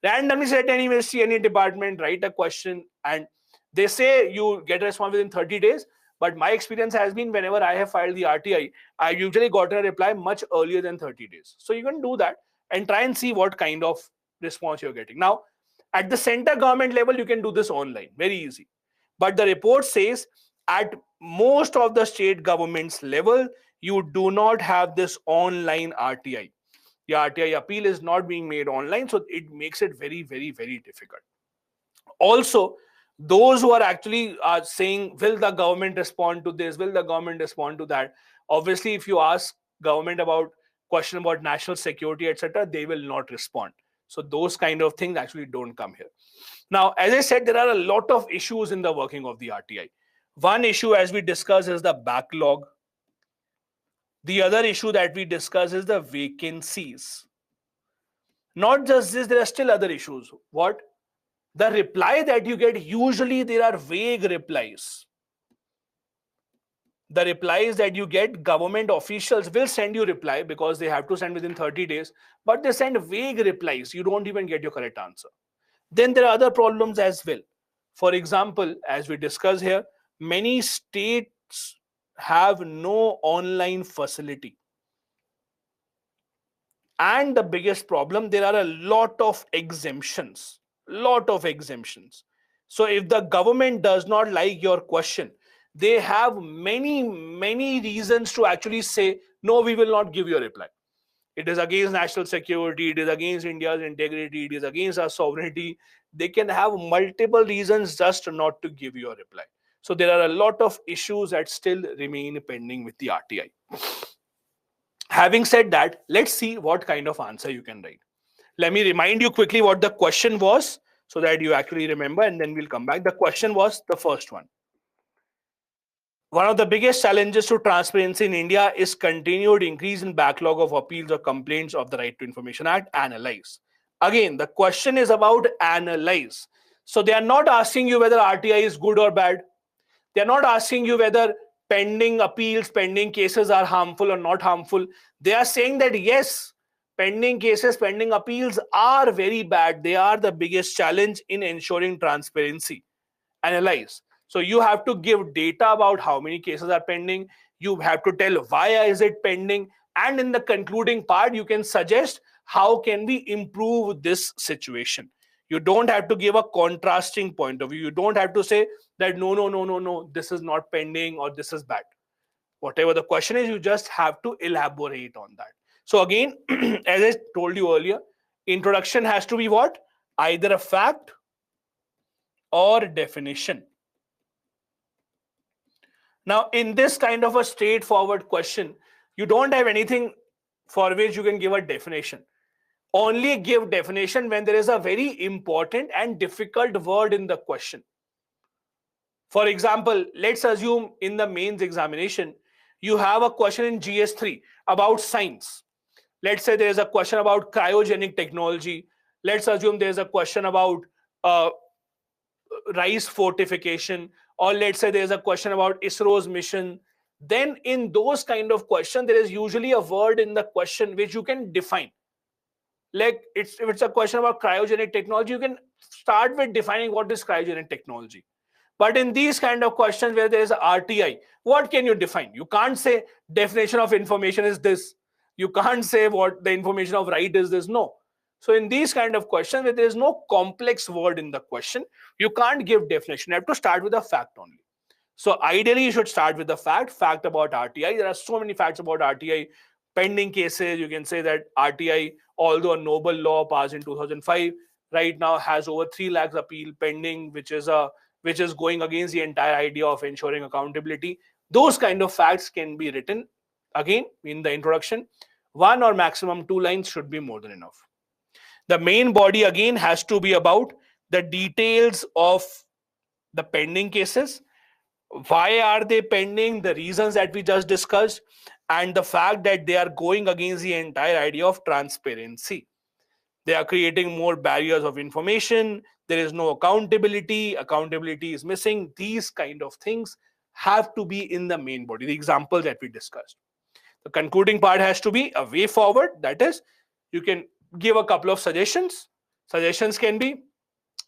Randomly select any ministry, any department, write a question, and they say you get a response within 30 days. But my experience has been, whenever I have filed the RTI, I've usually gotten a reply much earlier than 30 days. So you can do that and try and see what kind of response you're getting. Now, at the center government level, you can do this online, very easy. But the report says at most of the state governments level, you do not have this online RTI. The RTI appeal is not being made online, so it makes it very, very, very difficult. Also, those who are actually saying, will the government respond to this? Will the government respond to that? Obviously, if you ask government about question about national security, etc., they will not respond. So those kind of things actually don't come here. Now, as I said, there are a lot of issues in the working of the RTI. One issue, as we discussed, is the backlog. The other issue that we discuss is the vacancies. Not just this, there are still other issues. What? The reply that you get, usually there are vague replies. The replies that you get, government officials will send you reply because they have to send within 30 days, but they send vague replies. You don't even get your correct answer. Then there are other problems as well. For example, as we discuss here, many states have no online facility. And the biggest problem, there are a lot of exemptions. So if the government does not like your question, they have many reasons to actually say, no, we will not give you a reply. It is against national security, it is against India's integrity, it is against our sovereignty. They can have multiple reasons just not to give you a reply. So there are a lot of issues that still remain pending with the RTI. Having said that, let's see what kind of answer you can write. Let me remind you quickly what the question was, so that you actually remember, and then we'll come back. The question was the first one. One of the biggest challenges to transparency in India is continued increase in backlog of appeals or complaints of the Right to Information Act. Analyze. Again, the question is about analyze. So they are not asking you whether RTI is good or bad. They are not asking you whether pending appeals, pending cases are harmful or not harmful. They are saying that yes, pending cases, pending appeals are very bad. They are the biggest challenge in ensuring transparency. Analyze. So you have to give data about how many cases are pending. You have to tell why is it pending, and in the concluding part you can suggest how can we improve this situation. You don't have to give a contrasting point of view. You don't have to say that no, this is not pending or this is bad. Whatever the question is, you just have to elaborate on that. So again, as I told you earlier, introduction has to be what? Either a fact or definition. Now, in this kind of a straightforward question, you don't have anything for which you can give a definition. Only give definition when there is a very important and difficult word in the question. For example, let's assume in the mains examination, you have a question in GS3 about science. Let's say there is a question about cryogenic technology. Let's assume there is a question about uh, rice fortification, or let's say there's a question about ISRO's mission. Then in those kind of questions, there is usually a word in the question which you can define. Like if it's a question about cryogenic technology, you can start with defining what is cryogenic technology. But in these kind of questions where there is a RTI, what can you define? You can't say definition of information is this. You can't say what the information of right is this. No. So in these kind of questions where there is no complex word in the question, you can't give definition. You have to start with a fact only. So ideally, you should start with the fact about RTI. There are so many facts about RTI. Pending cases, you can say that RTI, although a noble law passed in 2005, right now has over 3 lakhs appeal pending, which is going against the entire idea of ensuring accountability. Those kind of facts can be written again in the introduction. 1 or maximum 2 lines should be more than enough. The main body again has to be about the details of the pending cases. Why are they pending? The reasons that we just discussed, and the fact that they are going against the entire idea of transparency. They are creating more barriers of information. There is no accountability. Accountability is missing. These kind of things have to be in the main body, the examples that we discussed. The concluding part has to be a way forward. That is, you can give a couple of suggestions. Suggestions can be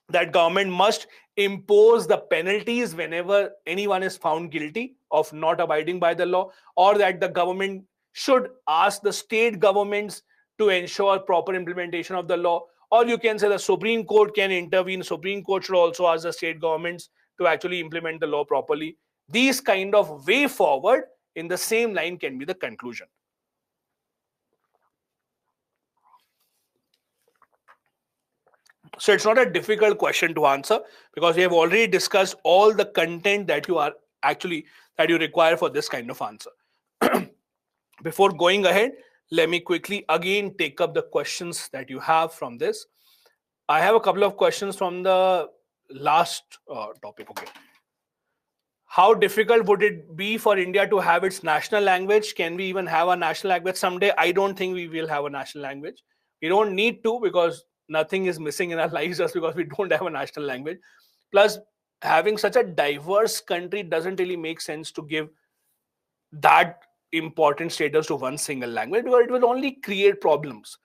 that government must impose the penalties whenever anyone is found guilty of not abiding by the law, or that the government should ask the state governments to ensure proper implementation of the law, or you can say the Supreme Court can intervene. Supreme Court should also ask the state governments to actually implement the law properly. These kind of way forward in the same line can be the conclusion. So it's not a difficult question to answer, because we have already discussed all the content that you require for this kind of answer. Before going ahead, let me quickly again take up the questions that you have from this. I have a couple of questions from the last topic. Okay. How difficult would it be for India to have its national language? Can we even have a national language someday? I don't think we will have a national language. We don't need to, because nothing is missing in our lives just because we don't have a national language. Plus, having such a diverse country doesn't really make sense to give that important status to one single language, because it will only create problems.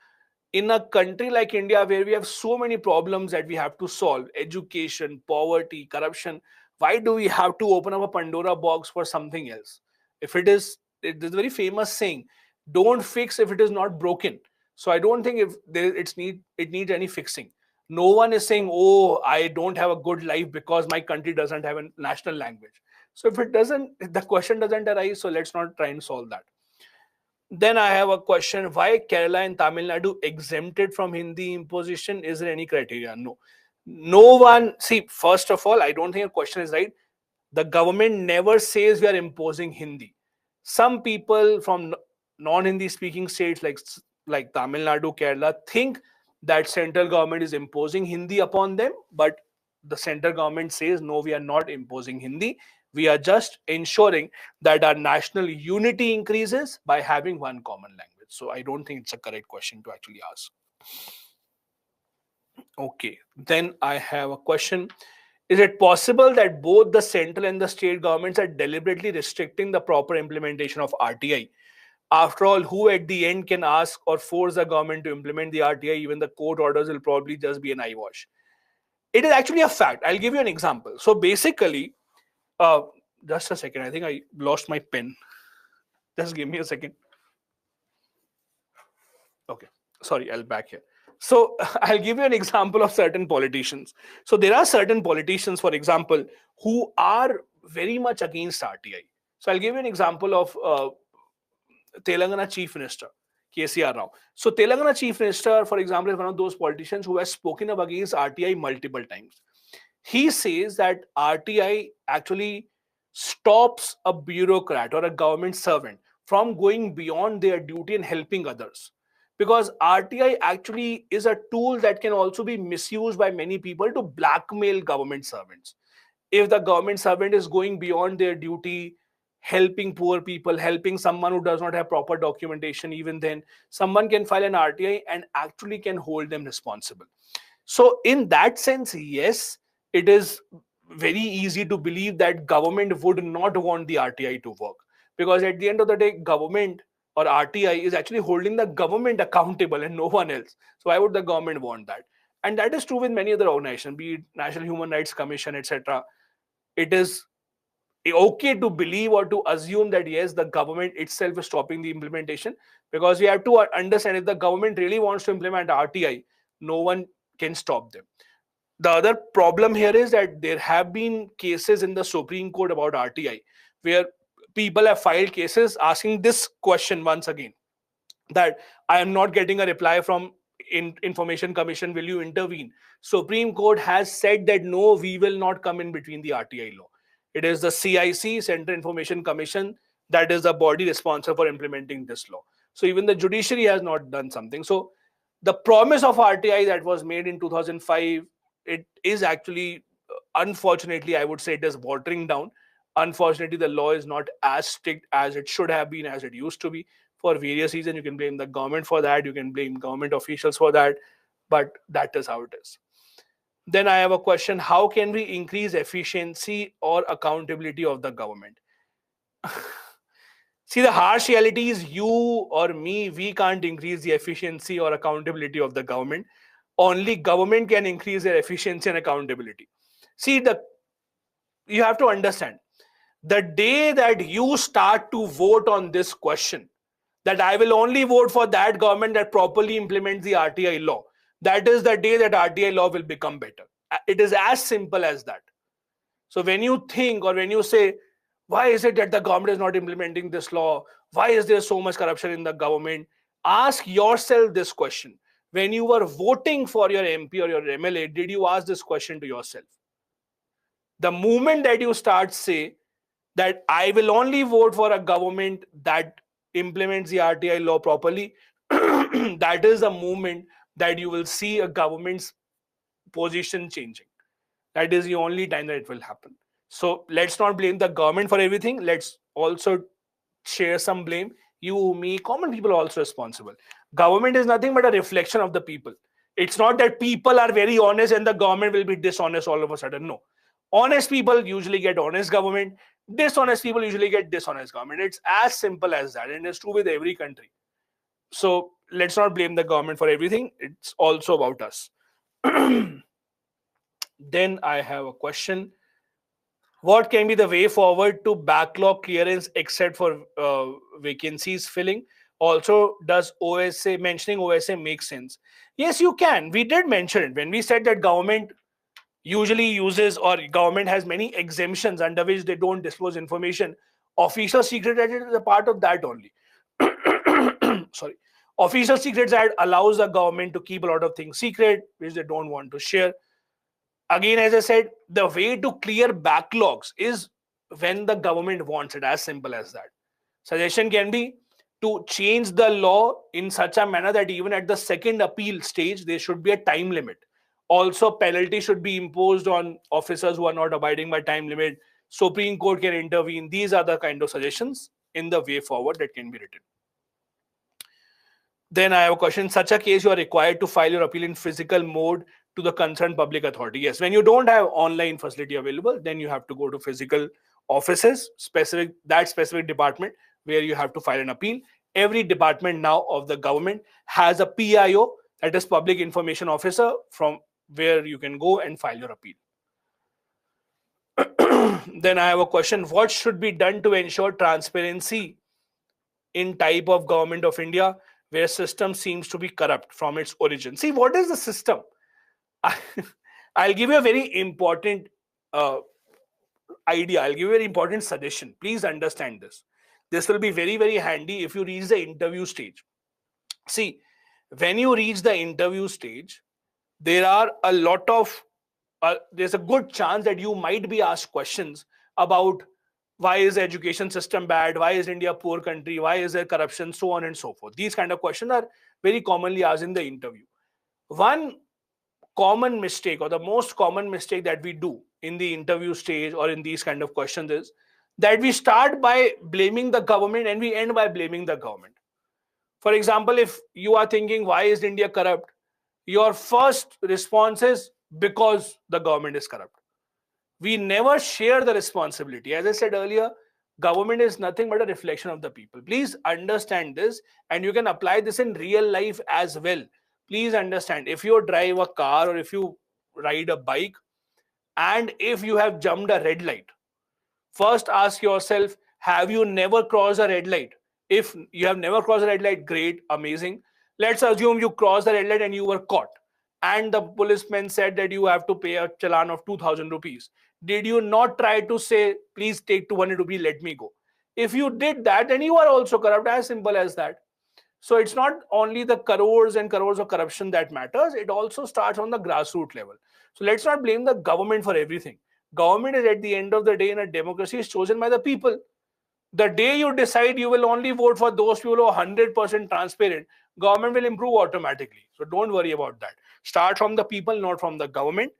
In a country like India, where we have so many problems that we have to solve, education, poverty, corruption, why do we have to open up a Pandora box for something else? If it is a very famous saying, don't fix if it is not broken. So I don't think if it needs any fixing. No one is saying, oh, I don't have a good life because my country doesn't have a national language. So if the question doesn't arise, so let's not try and solve that. Then I have a question: why Kerala and Tamil Nadu exempted from Hindi imposition? Is there any criteria? No. No one. See, first of all, I don't think your question is right. The government never says we are imposing Hindi. Some people from non-Hindi speaking states like Tamil Nadu, Kerala think that central government is imposing Hindi upon them, but the central government says no, we are not imposing Hindi. We are just ensuring that our national unity increases by having one common language. So I don't think it's a correct question to actually ask. Okay, then I have a question. Is it possible that both the central and the state governments are deliberately restricting the proper implementation of RTI? After all, who at the end can ask or force the government to implement the RTI? Even the court orders will probably just be an eyewash. It is actually a fact. I'll give you an example. So basically, uh, just a second. I think I lost my pen. Just give me a second. Okay, sorry, I'll back here. So I'll give you an example of certain politicians. So there are certain politicians, for example, who are very much against RTI. So I'll give you an example of Telangana Chief Minister, KCR Rao. So Telangana Chief Minister, for example, is one of those politicians who has spoken up against RTI multiple times. He says that RTI actually stops a bureaucrat or a government servant from going beyond their duty and helping others. Because RTI actually is a tool that can also be misused by many people to blackmail government servants. If the government servant is going beyond their duty, helping poor people, helping someone who does not have proper documentation, even then, someone can file an RTI and actually can hold them responsible. So, in that sense, yes, it is very easy to believe that government would not want the RTI to work, because at the end of the day, government or RTI is actually holding the government accountable and no one else. So why would the government want that? And that is true with many other organizations, be it National Human Rights Commission, etc. It is okay to believe or to assume that yes, the government itself is stopping the implementation, because we have to understand, if the government really wants to implement RTI, no one can stop them. The other problem here is that there have been cases in the Supreme Court about RTI where people have filed cases asking this question once again, that I am not getting a reply from Information Commission, will you intervene? Supreme Court has said that no, we will not come in between the RTI law. It is the CIC, Central Information Commission, that is the body responsible for implementing this law. So even the judiciary has not done something. So the promise of RTI that was made in 2005, it is actually, unfortunately, I would say it is watering down. Unfortunately, the law is not as strict as it should have been, as it used to be. For various reasons, you can blame the government for that, you can blame government officials for that, but that is how it is. Then I have a question: how can we increase efficiency or accountability of the government? See, the harsh reality is, you or me, we can't increase the efficiency or accountability of the government. Only government can increase their efficiency and accountability. See, you have to understand, the day that you start to vote on this question, that I will only vote for that government that properly implements the RTI law, that is the day that RTI law will become better. It is as simple as that. So when you think, or when you say, why is it that the government is not implementing this law? Why is there so much corruption in the government? Ask yourself this question. When you were voting for your MP or your MLA, did you ask this question to yourself? The moment that you start say that I will only vote for a government that implements the RTI law properly, that is the moment that you will see a government's position changing. That is the only time that it will happen. So let's not blame the government for everything. Let's also share some blame. You, me, common people are also responsible. Government is nothing but a reflection of the people. It's not that people are very honest and the government will be dishonest all of a sudden. No. Honest people usually get honest government. Dishonest people usually get dishonest government. It's as simple as that. And it's true with every country. So let's not blame the government for everything. It's also about us. Then I have a question. What can be the way forward to backlog clearance except for vacancies filling? Also, does OSA, mentioning OSA make sense? Yes, you can. We did mention it when we said that government usually uses, or government has many exemptions under which they don't disclose information. Official Secret Act is a part of that only. Sorry. Official Secrets Act allows the government to keep a lot of things secret which they don't want to share. Again, as I said, the way to clear backlogs is when the government wants it, as simple as that. Suggestion can be to change the law in such a manner that even at the second appeal stage, there should be a time limit. Also, penalty should be imposed on officers who are not abiding by time limit. Supreme Court can intervene. These are the kind of suggestions in the way forward that can be written. Then I have a question. In such a case, you are required to file your appeal in physical mode to the concerned public authority. Yes, when you don't have online facility available, then you have to go to physical offices, specific department where you have to file an appeal. Every department now of the government has a PIO, that is Public Information Officer, from where you can go and file your appeal. Then I have a question. What should be done to ensure transparency in type of government of India where system seems to be corrupt from its origin? See, what is the system? I'll give you a very important idea. I'll give you a very important suggestion. Please understand this. This will be very, very handy if you reach the interview stage. See, when you reach the interview stage, there are a lot of, there's a good chance that you might be asked questions about why is the education system bad, why is India a poor country, why is there corruption, so on and so forth. These kind of questions are very commonly asked in the interview. One common mistake, or the most common mistake that we do in the interview stage or in these kind of questions, is that we start by blaming the government and we end by blaming the government. For example, if you are thinking, why is India corrupt? Your first response is because the government is corrupt. We never share the responsibility. As I said earlier, government is nothing but a reflection of the people. Please understand this, and you can apply this in real life as well. Please understand, if you drive a car or if you ride a bike, and if you have jumped a red light, first ask yourself, have you never crossed a red light? If you have never crossed a red light, great, amazing. Let's assume you crossed the red light and you were caught, and the policeman said that you have to pay a challan of 2,000 rupees. Did you not try to say, please take 200 rupees, let me go? If you did that, then you are also corrupt, as simple as that. So it's not only the crores and crores of corruption that matters, it also starts on the grassroots level. So let's not blame the government for everything. Government is, at the end of the day, in a democracy, is chosen by the people. The day you decide you will only vote for those people who are 100% transparent, government will improve automatically. So don't worry about that. Start from the people, not from the government.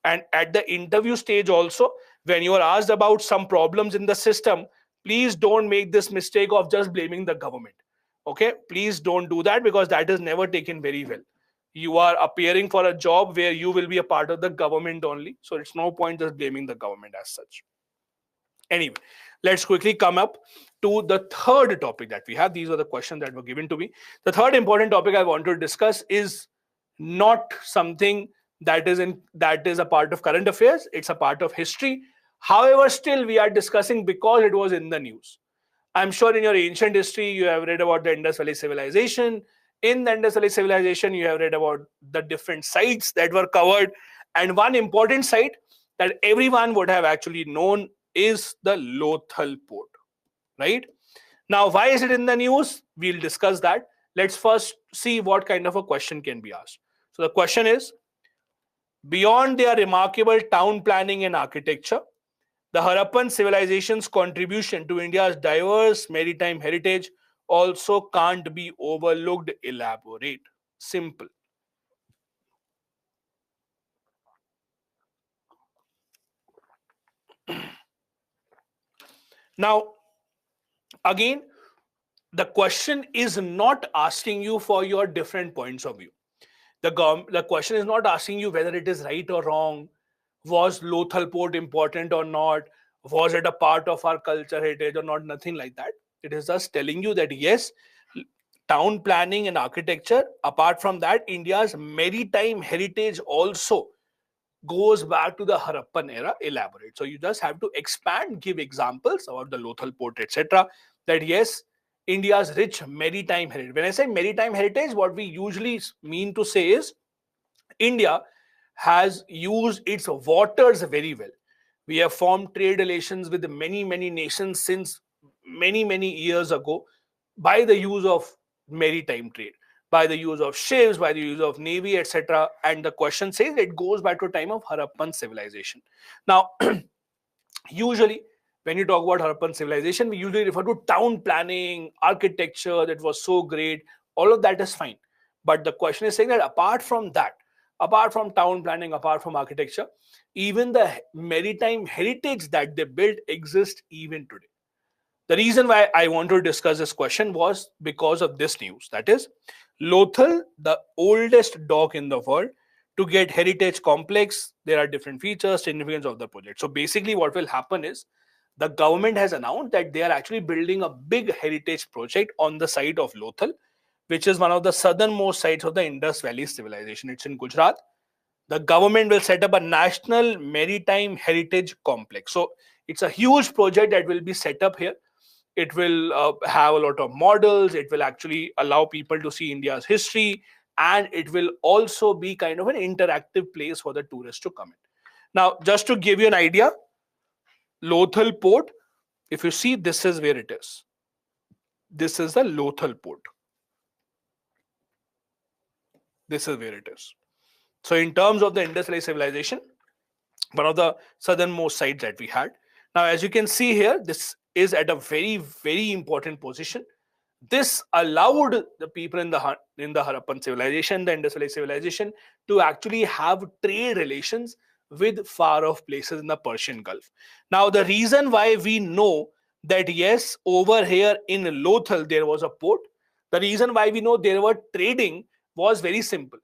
And at the interview stage also, when you are asked about some problems in the system, please don't make this mistake of just blaming the government. Okay, please don't do that, because that is never taken very well. You are appearing for a job where you will be a part of the government only. So it's no point just blaming the government as such. Anyway, let's quickly come up to the third topic that we have. These are the questions that were given to me. The third important topic I want to discuss is not something that is a part of current affairs. It's a part of history. However, still we are discussing because it was in the news. I'm sure in your ancient history, you have read about the Indus Valley Civilization. In the Indus Valley Civilization, you have read about the different sites that were covered. And one important site that everyone would have actually known is the Lothal Port, right? Now, why is it in the news? We'll discuss that. Let's first see what kind of a question can be asked. So the question is, beyond their remarkable town planning and architecture, the Harappan civilization's contribution to India's diverse maritime heritage also can't be overlooked. Elaborate. Simple. Now, again, the question is not asking you for your different points of view. The question is not asking you whether it is right or wrong. Was Lothal Port important or not? Was it a part of our culture heritage or not? Nothing like that. It is just telling you that yes, town planning and architecture, apart from that, India's maritime heritage also goes back to the Harappan era. Elaborate. So you just have to expand, give examples about the Lothal Port, etc. That yes, India's rich maritime heritage. When I say maritime heritage, what we usually mean to say is India has used its waters very well. We have formed trade relations with many, many nations since many, many years ago by the use of maritime trade, by the use of ships, by the use of navy, etc. And the question says it goes back to time of Harappan civilization. Now, usually when you talk about Harappan civilization, we usually refer to town planning, architecture that was so great. All of that is fine. But the question is saying that apart from that, apart from town planning, apart from architecture, even the maritime heritage that they built exists even today. The reason why I want to discuss this question was because of this news. That is, Lothal, the oldest dock in the world, to get heritage complex, there are different features, significance of the project. So basically, what will happen is the government has announced that they are actually building a big heritage project on the site of Lothal, which is one of the southernmost sites of the Indus Valley civilization. It's in Gujarat. The government will set up a national maritime heritage complex. So it's a huge project that will be set up here. It will have a lot of models. It will actually allow people to see India's history, and it will also be kind of an interactive place for the tourists to come in. Now, just to give you an idea, Lothal Port, if you see, this is where it is. This is the Lothal Port. This is where it is. So in terms of the Indus Valley civilization, one of the southernmost sites that we had. Now, as you can see here, this is at a very, very important position. This allowed the people in the Harappan civilization, the Indus Valley civilization, to actually have trade relations with far off places in the Persian Gulf. Now, the reason why we know that yes, over here in Lothal there was a port, the reason why we know there were trading was very simple.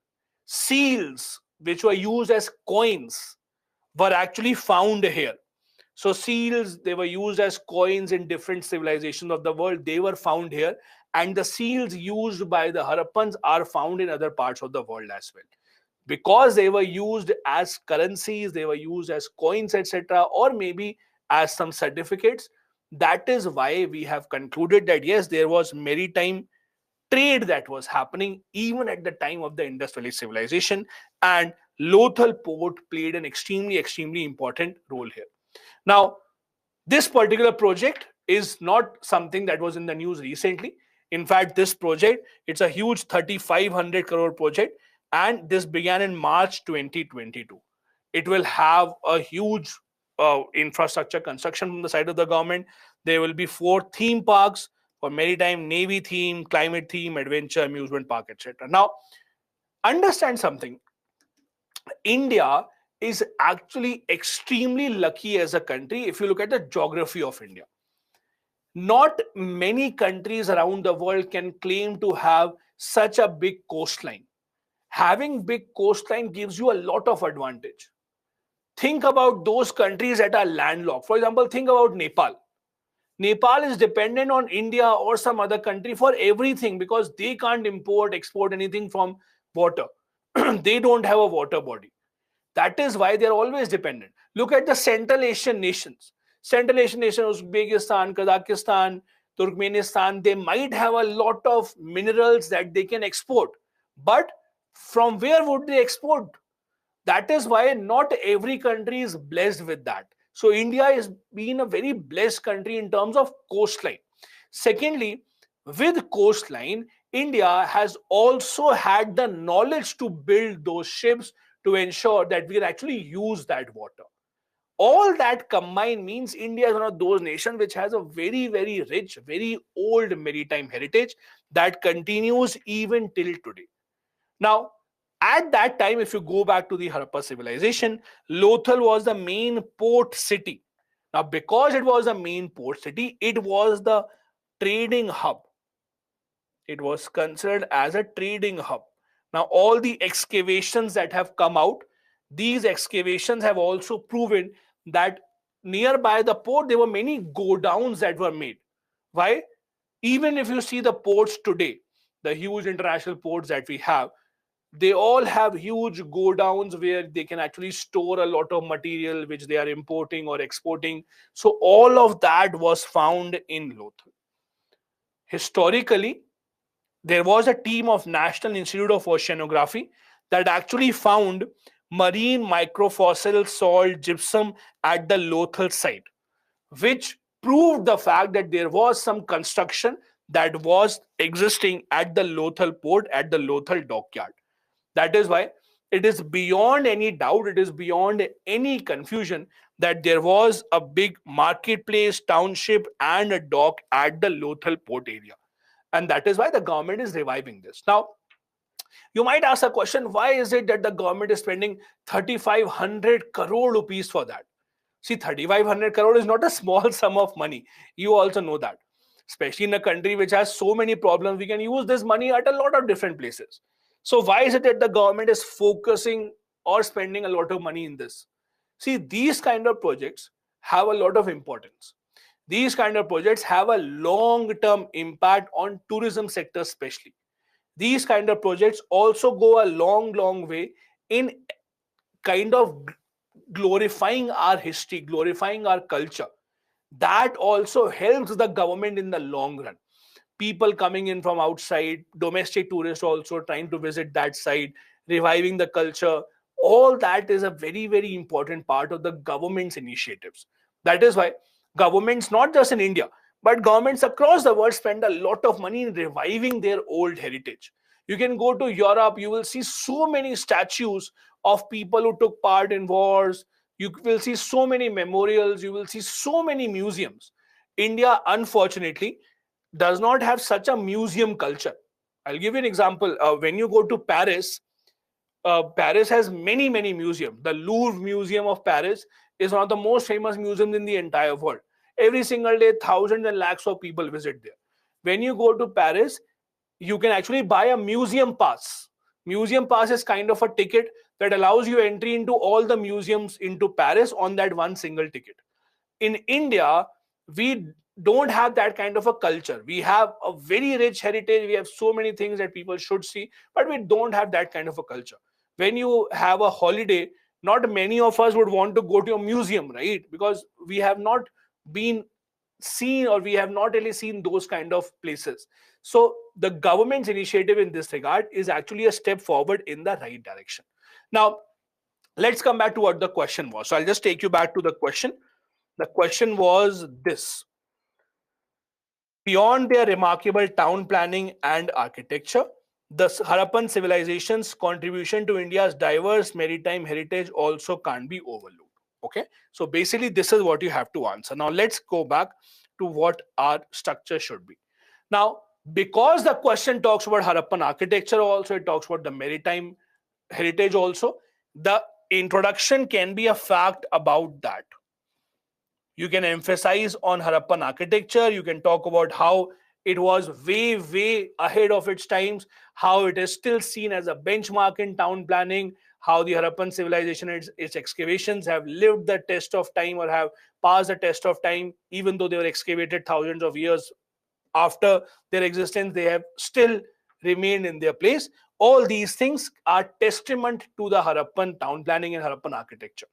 Seals, which were used as coins, were actually found here. So seals, they were used as coins in different civilizations of the world. They were found here. And the seals used by the Harappans are found in other parts of the world as well. Because they were used as currencies, they were used as coins, etc., or maybe as some certificates. That is why we have concluded that yes, there was maritime trade that was happening even at the time of the Indus Valley civilization, and Lothal port played an extremely, extremely important role here. Now, this particular project is not something that was in the news recently. In fact, this project, it's a huge 3,500 crore project, and this began in March 2022. It will have a huge infrastructure construction from the side of the government. There will be 4 theme parks for maritime, navy theme, climate theme, adventure, amusement park, etc. Now, understand something. India is actually extremely lucky as a country if you look at the geography of India. Not many countries around the world can claim to have such a big coastline. Having big coastline gives you a lot of advantage. Think about those countries that are landlocked. For example, think about Nepal. Nepal is dependent on India or some other country for everything because they can't import, export anything from water. They don't have a water body. That is why they're always dependent. Look at the Central Asian nations. Central Asian nations, Uzbekistan, Kazakhstan, Turkmenistan, they might have a lot of minerals that they can export. But from where would they export? That is why not every country is blessed with that. So India is being a very blessed country in terms of coastline. Secondly, with coastline, India has also had the knowledge to build those ships to ensure that we can actually use that water. All that combined means India is one of those nations which has a very, very rich, very old maritime heritage that continues even till today. Now, at that time, if you go back to the Harappa civilization, Lothal was the main port city. Now, because it was the main port city, it was the trading hub. It was considered as a trading hub. Now, all the excavations that have come out, these excavations have also proven that nearby the port, there were many go-downs that were made. Why? Even if you see the ports today, the huge international ports that we have, they all have huge go-downs where they can actually store a lot of material which they are importing or exporting. So all of that was found in Lothal. Historically, there was a team of National Institute of Oceanography that actually found marine microfossil salt gypsum at the Lothal site, which proved the fact that there was some construction that was existing at the Lothal port, at the Lothal dockyard. That is why it is beyond any doubt, it is beyond any confusion that there was a big marketplace, township, and a dock at the Lothal port area. And that is why the government is reviving this. Now, You might ask a question, why is it that the government is spending 3,500 crore rupees for that? See, 3,500 crore is not a small sum of money. You also know that. Especially in a country which has so many problems, we can use this money at a lot of different places. So why is it that the government is focusing or spending a lot of money in this? See, these kind of projects have a lot of importance. These kind of projects have a long-term impact on tourism sector especially. These kind of projects also go a long way in kind of glorifying our history, glorifying our culture. That also helps the government in the long run. People coming in from outside, domestic tourists also trying to visit that site, reviving the culture, all that is a very important part of the government's initiatives. That is why governments, not just in India, but governments across the world spend a lot of money in reviving their old heritage. You can go to Europe, you will see so many statues of people who took part in wars. You will see so many memorials, you will see so many museums. India, unfortunately, does not have such a museum culture. I'll give you an example. When you go to Paris, Paris has many museums. The Louvre Museum of Paris is one of the most famous museums in the entire world. Every single day, thousands and lakhs of people visit there. When you go to Paris, you can actually buy a museum pass. Museum pass is kind of a ticket that allows you entry into all the museums into Paris on that one single ticket. In India, we don't have that kind of a culture. We have a very rich heritage. We have so many things that people should see, but we don't have that kind of a culture. When you have a holiday, not many of us would want to go to a museum, right? Because we have not been seen, or we have not really seen those kind of places. So the government's initiative in this regard is actually a step forward in the right direction. Now, let's come back to what the question was. So I'll just take you back to the question. The question was this: beyond their remarkable town planning and architecture, the Harappan civilization's contribution to India's diverse maritime heritage also can't be overlooked. Okay, so basically, this is what you have to answer. Now, let's go back to what our structure should be. Now, because the question talks about Harappan architecture, also it talks about the maritime heritage, also, the introduction can be a fact about that. You can emphasize on Harappan architecture. You can talk about how it was way ahead of its times, how it is still seen as a benchmark in town planning, how the Harappan civilization and its excavations have lived the test of time, or have passed the test of time. Even though they were excavated thousands of years after their existence, they have still remained in their place. All these things are testament to the Harappan town planning and Harappan architecture.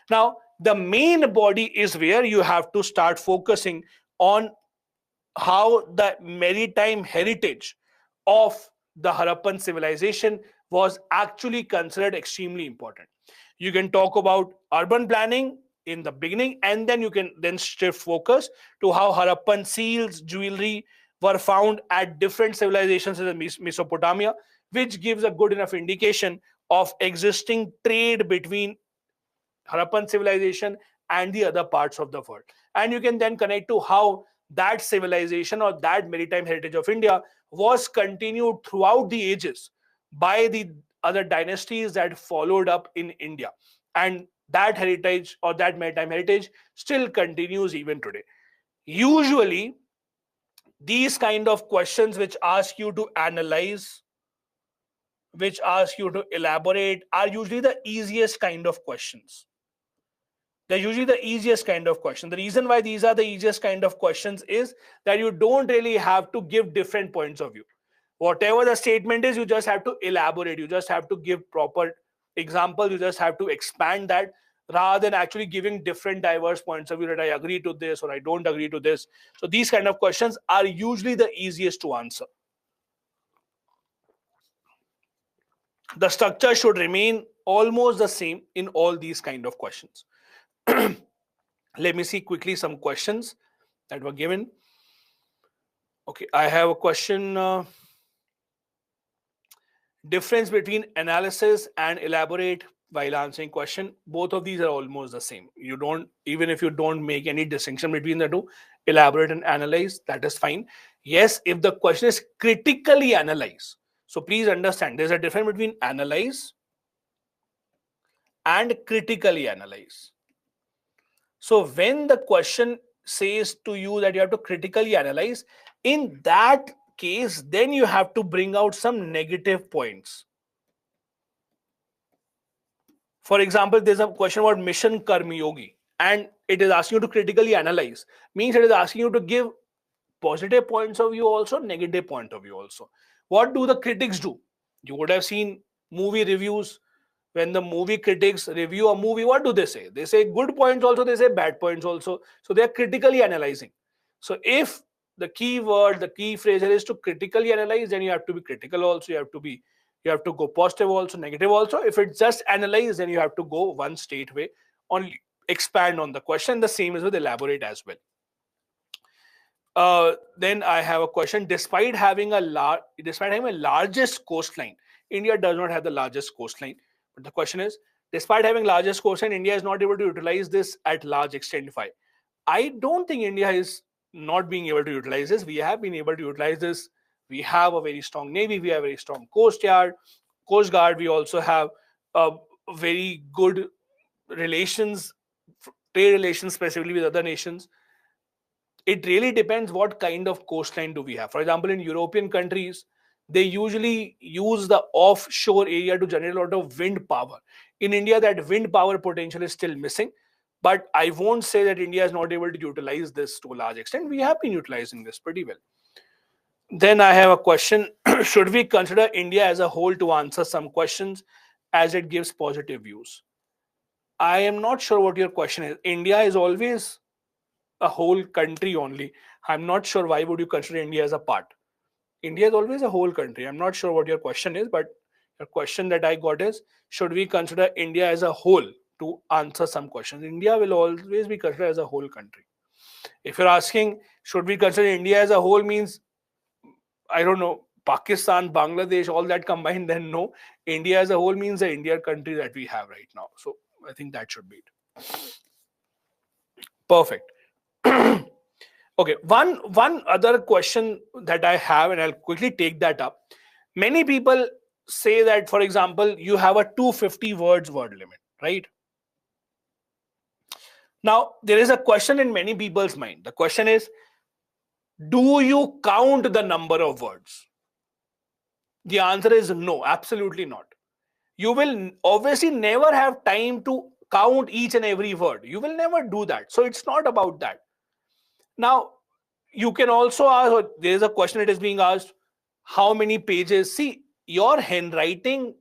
Now, the main body is where you have to start focusing on how the maritime heritage of the Harappan civilization was actually considered extremely important. You can talk about urban planning in the beginning, and then you can then shift focus to how Harappan seals, jewelry were found at different civilizations in Mesopotamia, which gives a good enough indication of existing trade between Harappan civilization and the other parts of the world. And you can then connect to how that civilization or that maritime heritage of India was continued throughout the ages by the other dynasties that followed up in India. And that heritage or that maritime heritage still continues even today. Usually, these kind of questions which ask you to analyze, which ask you to elaborate, are usually the easiest kind of questions. They're usually the easiest kind of question. The reason why these are the easiest kind of questions is that you don't really have to give different points of view. Whatever the statement is, you just have to elaborate. You just have to give proper examples. You just have to expand that, rather than actually giving different diverse points of view that I agree to this or I don't agree to this. So these kind of questions are usually the easiest to answer. The structure should remain almost the same in all these kind of questions. Let me see quickly some questions that were given. Okay, I have a question. Difference between analysis and elaborate while answering question. Both of these are almost the same. You don't, even if you don't make any distinction between the two, elaborate and analyze, that is fine. Yes, if the question is critically analyze, So please understand, there's a difference between analyze and critically analyze. So when the question says to you that you have to critically analyze, in that case, then you have to bring out some negative points. For example, there's a question about Mission Karmi Yogi, and it is asking you to critically analyze. Means it is asking you to give positive points of view also, negative point of view also. What do the critics do? You would have seen movie reviews. When the movie critics review a movie, what do they say? They say good points also, they say bad points also. So they are critically analyzing. So if the key word, the key phrase is to critically analyze, then you have to be critical also. You have to go positive also, negative also. If it's just analyze, then you have to go one straight way, only expand on the question. The same is with elaborate as well. Then I have a question. Despite having a largest coastline, India does not have the largest coastline. But the question is, despite having largest coastline, India is not able to utilize this at large extent. Why? I don't think India is not being able to utilize this. We have been able to utilize this. We have a very strong navy. We have a very strong coast guard. We also have very good relations, trade relations, specifically with other nations. It really depends what kind of coastline do we have. For example, in European countries, they usually use the offshore area to generate a lot of wind power. In India, that wind power potential is still missing. But I won't say that India is not able to utilize this to a large extent. We have been utilizing this pretty well. Then I have a question. Should we consider India as a whole to answer some questions as it gives positive views? I am not sure what your question is. India is always a whole country only. I'm not sure why would you consider India as a part. India is always a whole country. I'm not sure what your question is, but the question that I got is, should we consider India as a whole to answer some questions? India will always be considered as a whole country. If you're asking, should we consider India as a whole means, I don't know, Pakistan, Bangladesh, all that combined, then no. India as a whole means the Indian country that we have right now. So I think that should be it. Perfect. Okay, one other question that I have, and I'll quickly take that up. Many people say that, for example, you have a 250 words word limit, right? Now, there is a question in many people's mind. The question is, do you count the number of words? The answer is no, absolutely not. You will obviously never have time to count each and every word. You will never do that. So it's not about that. Now, you can also ask, there is a question that is being asked, how many pages? See, your handwriting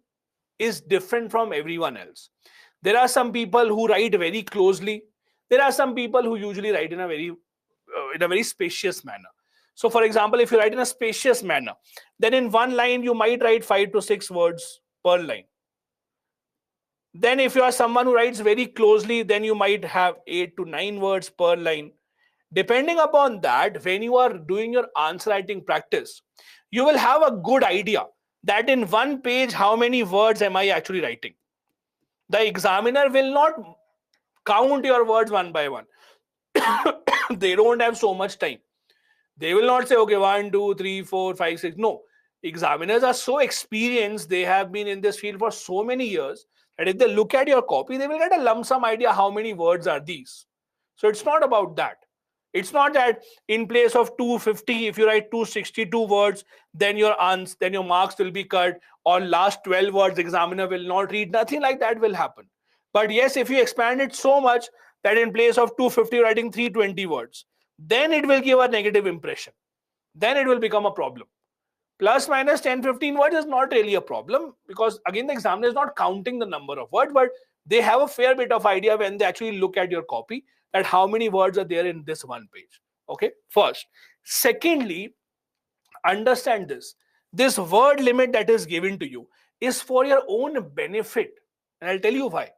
is different from everyone else. There are some people who write very closely. There are some people who usually write in a very spacious manner. So, for example, if you write in a spacious manner, then in one line you might write 5 to 6 words per line. Then if you are someone who writes very closely, then you might have 8 to 9 words per line. Depending upon that, when you are doing your answer writing practice, you will have a good idea that in one page, how many words am I actually writing. The examiner will not count your words one by one. They don't have so much time. They will not say, okay, 1, 2, 3, 4, 5, 6. No. Examiners are so experienced. They have been in this field for so many years that if they look at your copy, they will get a lump sum idea how many words are these. So it's not about that. It's not that in place of 250, if you write 262 words, then your marks will be cut, or last 12 words examiner will not read. Nothing like that will happen. But yes, if you expand it so much that in place of 250, you're writing 320 words, then it will give a negative impression. Then it will become a problem. Plus minus 10-15 words is not really a problem, because again, the examiner is not counting the number of words, but they have a fair bit of idea when they actually look at your copy that how many words are there in this one page. Okay, first. Secondly, understand this. This word limit that is given to you is for your own benefit. And I'll tell you why.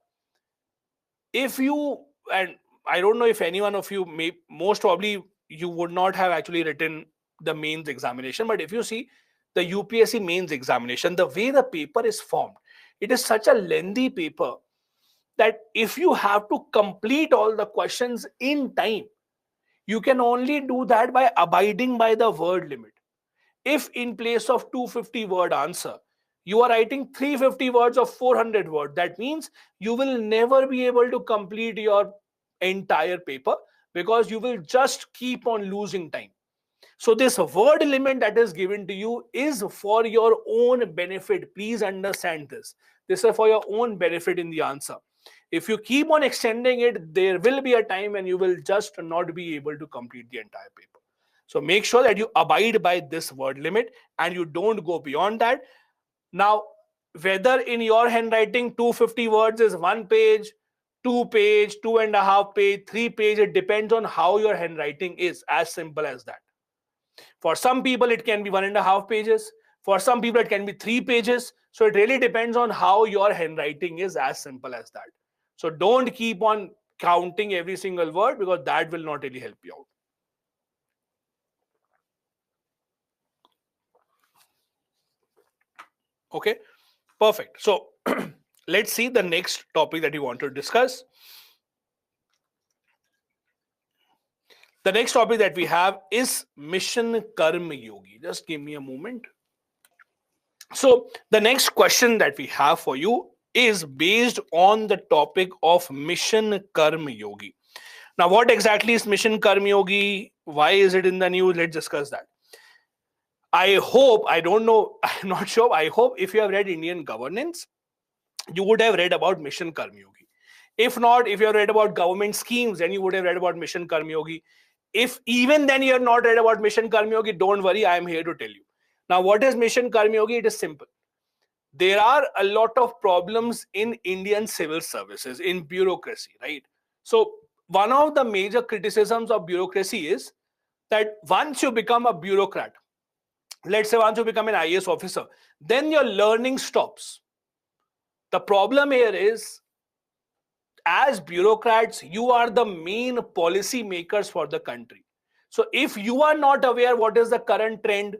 If you, and I don't know if any one of you, most probably you would not have actually written the mains examination, but if you see the UPSC mains examination, the way the paper is formed, it is such a lengthy paper that if you have to complete all the questions in time, you can only do that by abiding by the word limit. if in place of 250 word answer, you are writing 350 words of 400 words, that means you will never be able to complete your entire paper because you will just keep on losing time. So this word limit that is given to you is for your own benefit. Please understand this. This is for your own benefit in the answer. If you keep on extending it, there will be a time when you will just not be able to complete the entire paper. So make sure that you abide by this word limit and you don't go beyond that. Now, whether in your handwriting 250 words is 1 page, 2 page, 2.5 page, 3 page, it depends on how your handwriting is. As simple as that. For some people, it can be 1.5 pages. For some people, it can be 3 pages. So it really depends on how your handwriting is, as simple as that. So don't keep on counting every single word because that will not really help you out. Okay, perfect. So let's see the next topic that you want to discuss. The next topic that we have is Mission Karma Yogi. Just give me a moment. So the next question that we have for you is based on the topic of Mission Karma Yogi. Now, what exactly is Mission Karma Yogi? Why is it in the news? Let's discuss that. I hope, I don't know, I'm not sure. I hope if you have read Indian governance, you would have read about Mission Karma Yogi. If not, if you have read about government schemes, then you would have read about Mission Karma Yogi. If even then you have not read about Mission Karma Yogi, don't worry, I am here to tell you. Now, what is Mission Karma Yogi? It is simple. There are a lot of problems in Indian civil services, in bureaucracy, right? So one of the major criticisms of bureaucracy is that once you become a bureaucrat, let's say once you become an IAS officer, then your learning stops. The problem here is, as bureaucrats, you are the main policy makers for the country. So if you are not aware what is the current trend,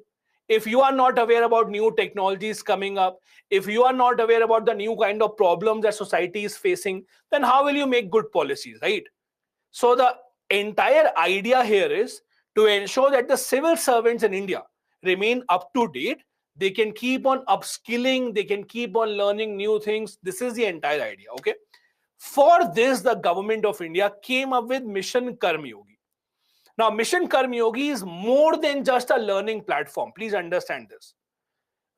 if you are not aware about new technologies coming up, if you are not aware about the new kind of problems that society is facing, then how will you make good policies, right? So the entire idea here is to ensure that the civil servants in India remain up to date. They can keep on upskilling, they can keep on learning new things. This is the entire idea, okay? For this, the government of India came up with Mission Karma Yogi. Now, Mission Karma Yogi is more than just a learning platform. Please understand this.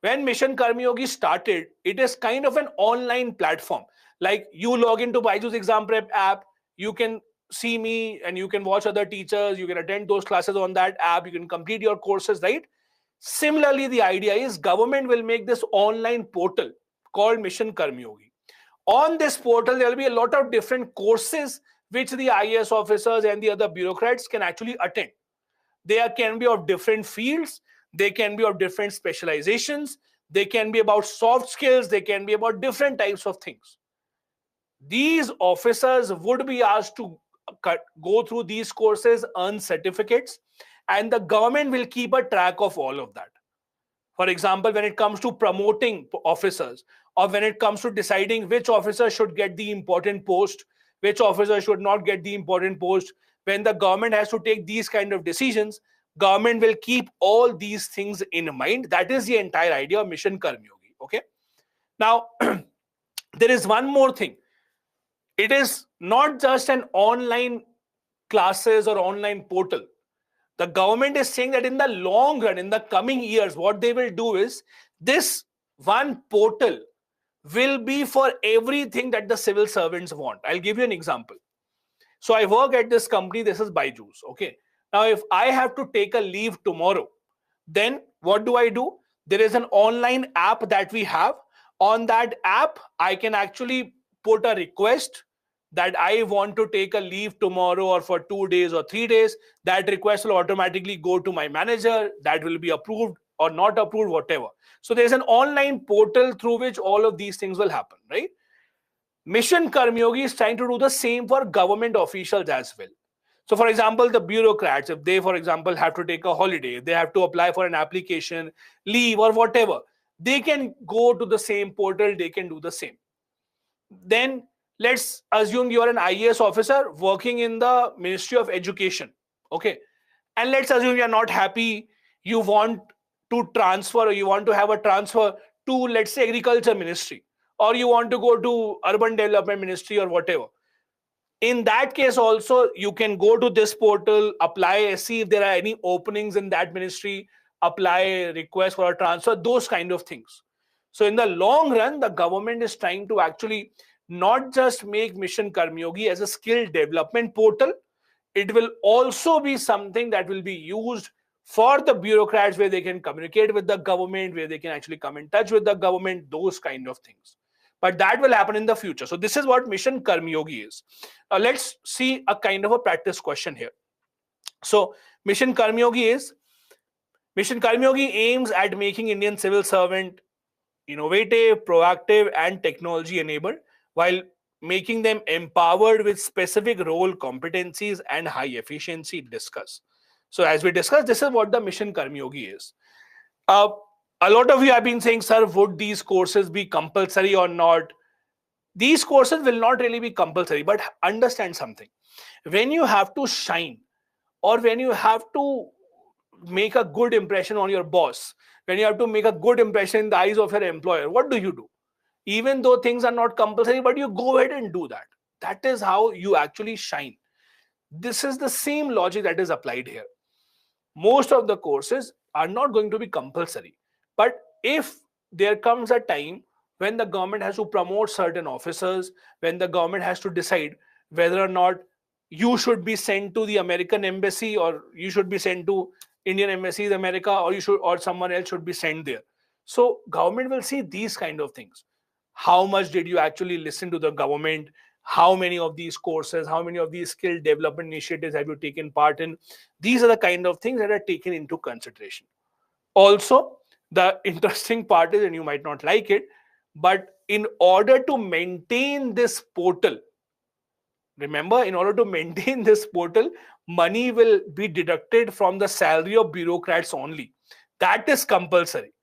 When Mission Karma Yogi started, it is kind of an online platform. Like you log into Byju's Exam Prep app, you can see me and you can watch other teachers, you can attend those classes on that app, you can complete your courses, right? Similarly, the idea is government will make this online portal called Mission Karma Yogi. On this portal, there will be a lot of different courses which the IAS officers and the other bureaucrats can actually attend. They can be of different fields, they can be of different specializations, they can be about soft skills, they can be about different types of things. These officers would be asked to go through these courses, earn certificates, and the government will keep a track of all of that. For example, when it comes to promoting officers, or when it comes to deciding which officer should get the important post, which officer should not get the important post, when the government has to take these kind of decisions, government will keep all these things in mind. That is the entire idea of Mission Karma Yogi, okay? Now, there is one more thing. It is not just an online classes or online portal. The government is saying that in the long run, in the coming years, what they will do is this one portal will be for everything that the civil servants want. I'll give you an example. So I work at this company, this is Byju's, okay? Now, if I have to take a leave tomorrow, then what do? There is an online app that we have. On that app, I can actually put a request that I want to take a leave tomorrow or for 2 days or 3 days. That request will automatically go to my manager. That will be approved or not approved, whatever. So there's an online portal through which all of these things will happen, right? Mission Karma Yogi is trying to do the same for government officials as well. So for example, the bureaucrats, if they, for example, have to take a holiday, if they have to apply for an application, leave or whatever, they can go to the same portal, they can do the same. Then let's assume you're an IAS officer working in the Ministry of Education, okay? And let's assume you're not happy, you want to transfer, or you want to have a transfer to, let's say, agriculture ministry, or you want to go to urban development ministry or whatever. In that case also, you can go to this portal, apply, see if there are any openings in that ministry, apply request for a transfer, those kind of things. So in the long run, the government is trying to actually not just make Mission Karmyogi as a skill development portal, it will also be something that will be used for the bureaucrats, where they can communicate with the government, where they can actually come in touch with the government, those kind of things. But that will happen in the future. So this is what Mission Karmyogi is. Let's see a kind of a practice question here. So Mission Karmyogi aims at making Indian civil servant innovative, proactive, and technology enabled, while making them empowered with specific role competencies and high efficiency. Discuss. So as we discussed, this is what the Mission Karmyogi is. A lot of you have been saying, sir, would these courses be compulsory or not? These courses will not really be compulsory, but understand something. When you have to shine, or when you have to make a good impression on your boss, when you have to make a good impression in the eyes of your employer, what do? Even though things are not compulsory, but you go ahead and do that. That is how you actually shine. This is the same logic that is applied here. Most of the courses are not going to be compulsory. But if there comes a time when the government has to promote certain officers, when the government has to decide whether or not you should be sent to the American embassy, or you should be sent to Indian embassy in America, or someone else should be sent there. So government will see these kind of things. How much did you actually listen to the government? How many of these courses, how many of these skill development initiatives have you taken part in? These are the kind of things that are taken into consideration. Also, the interesting part is, and you might not like it, but in order to maintain this portal, remember, in order to maintain this portal, money will be deducted from the salary of bureaucrats only. That is compulsory.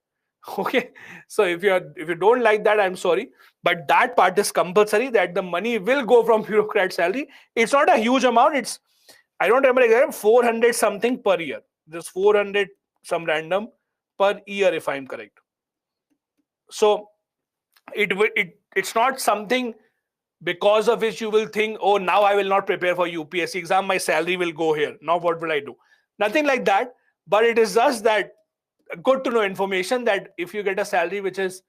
Okay, so if you don't like that, I'm sorry, but that part is compulsory, that the money will go from bureaucrat salary. It's not a huge amount. It's, I don't remember exactly, 400 something per year. Just 400 some random per year, if I'm correct. So it's not something because of which you will think, oh, now I will not prepare for UPSC exam, my salary will go here. Now what will I do? Nothing like that. But it is just that good to know information, that if you get a salary which is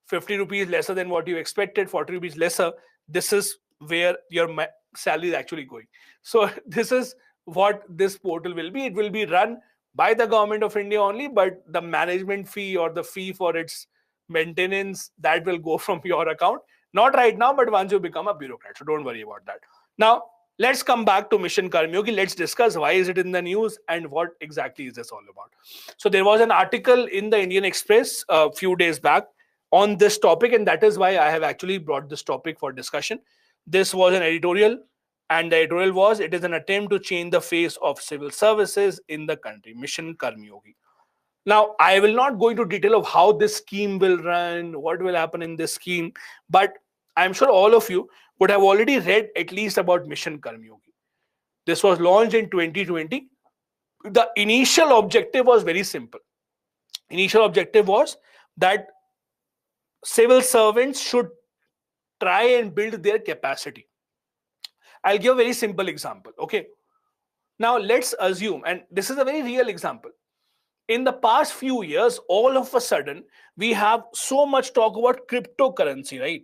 50 rupees lesser than what you expected, 40 rupees lesser, this is where your salary is actually going. So this is what this portal will be. It will be run by the government of India only, but the management fee, or the fee for its maintenance, that will go from your account. Not right now, but once you become a bureaucrat. So don't worry about that. Now, let's come back to Mission Karmyogi. Let's discuss why is it in the news and what exactly is this all about. So there was an article in the Indian Express a few days back on this topic, and that is why I have actually brought this topic for discussion. This was an editorial, and the editorial was, it is an attempt to change the face of civil services in the country, Mission Karmyogi. Now, I will not go into detail of how this scheme will run, what will happen in this scheme, but I'm sure all of you would have already read at least about Mission Karmyogi. This was launched in 2020. The initial objective was very simple. Initial objective was that civil servants should try and build their capacity. I'll give a very simple example. Okay. Now, let's assume, and this is a very real example. In the past few years, all of a sudden, we have so much talk about cryptocurrency, right?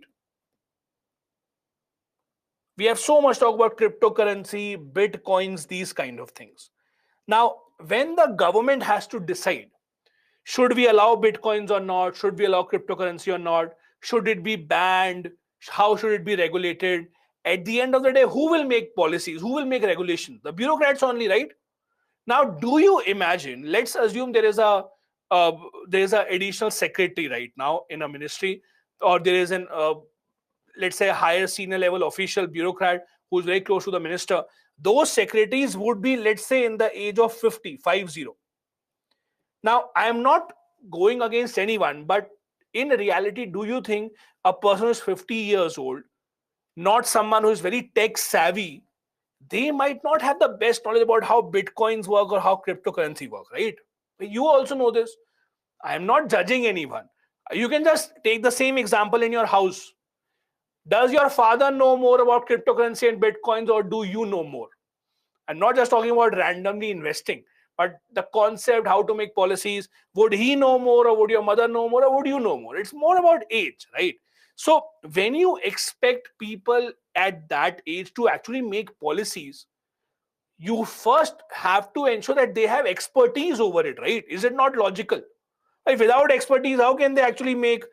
We have so much talk about cryptocurrency, bitcoins, these kind of things. Now, when the government has to decide, should we allow bitcoins or not? Should we allow cryptocurrency or not? Should it be banned? How should it be regulated? At the end of the day, who will make policies? Who will make regulations? The bureaucrats only, right? Now, do you imagine, let's assume there is a additional secretary right now in a ministry, or there is an let's say a higher senior level official bureaucrat who's very close to the minister. Those secretaries would be, let's say, in the age of 50. Now, I am not going against anyone, but in reality, do you think a person who is 50 years old, not someone who is very tech savvy, they might not have the best knowledge about how bitcoins work or how cryptocurrency work, right? You also know this. I am not judging anyone. You can just take the same example in your house. Does your father know more about cryptocurrency and bitcoins, or do you know more? I'm not just talking about randomly investing, but the concept, how to make policies. Would he know more, or would your mother know more, or would you know more? It's more about age, right? So when you expect people at that age to actually make policies, you first have to ensure that they have expertise over it, right? Is it not logical? Like, without expertise, how can they actually make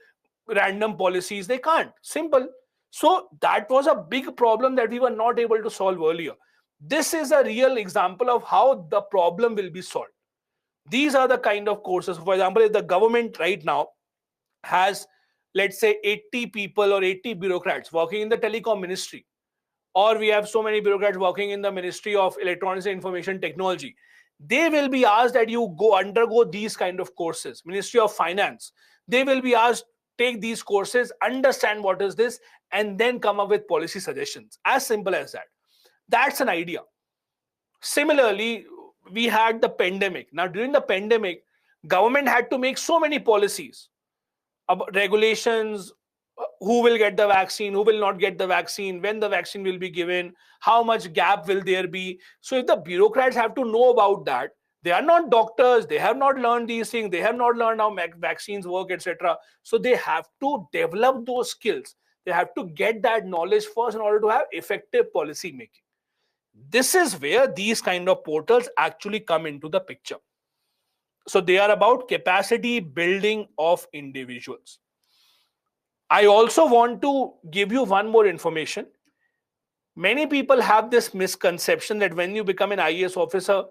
random policies? They can't. Simple. So that was a big problem that we were not able to solve earlier. This is a real example of how the problem will be solved. These are the kind of courses. For example, if the government right now has, let's say, 80 people or 80 bureaucrats working in the telecom ministry, or we have so many bureaucrats working in the Ministry of Electronics and Information Technology, they will be asked that you go undergo these kind of courses. Ministry of Finance, they will be asked, take these courses, understand what is this, and then come up with policy suggestions. As simple as that. That's an idea. Similarly, we had the pandemic. Now, during the pandemic, government had to make so many policies about regulations, who will get the vaccine, who will not get the vaccine, when the vaccine will be given, how much gap will there be. So if the bureaucrats have to know about that, they are not doctors, they have not learned these things, they have not learned how vaccines work, etc. So they have to develop those skills. They have to get that knowledge first in order to have effective policy making. This is where these kind of portals actually come into the picture. So they are about capacity building of individuals. I also want to give you one more information. Many people have this misconception that when you become an IAS officer,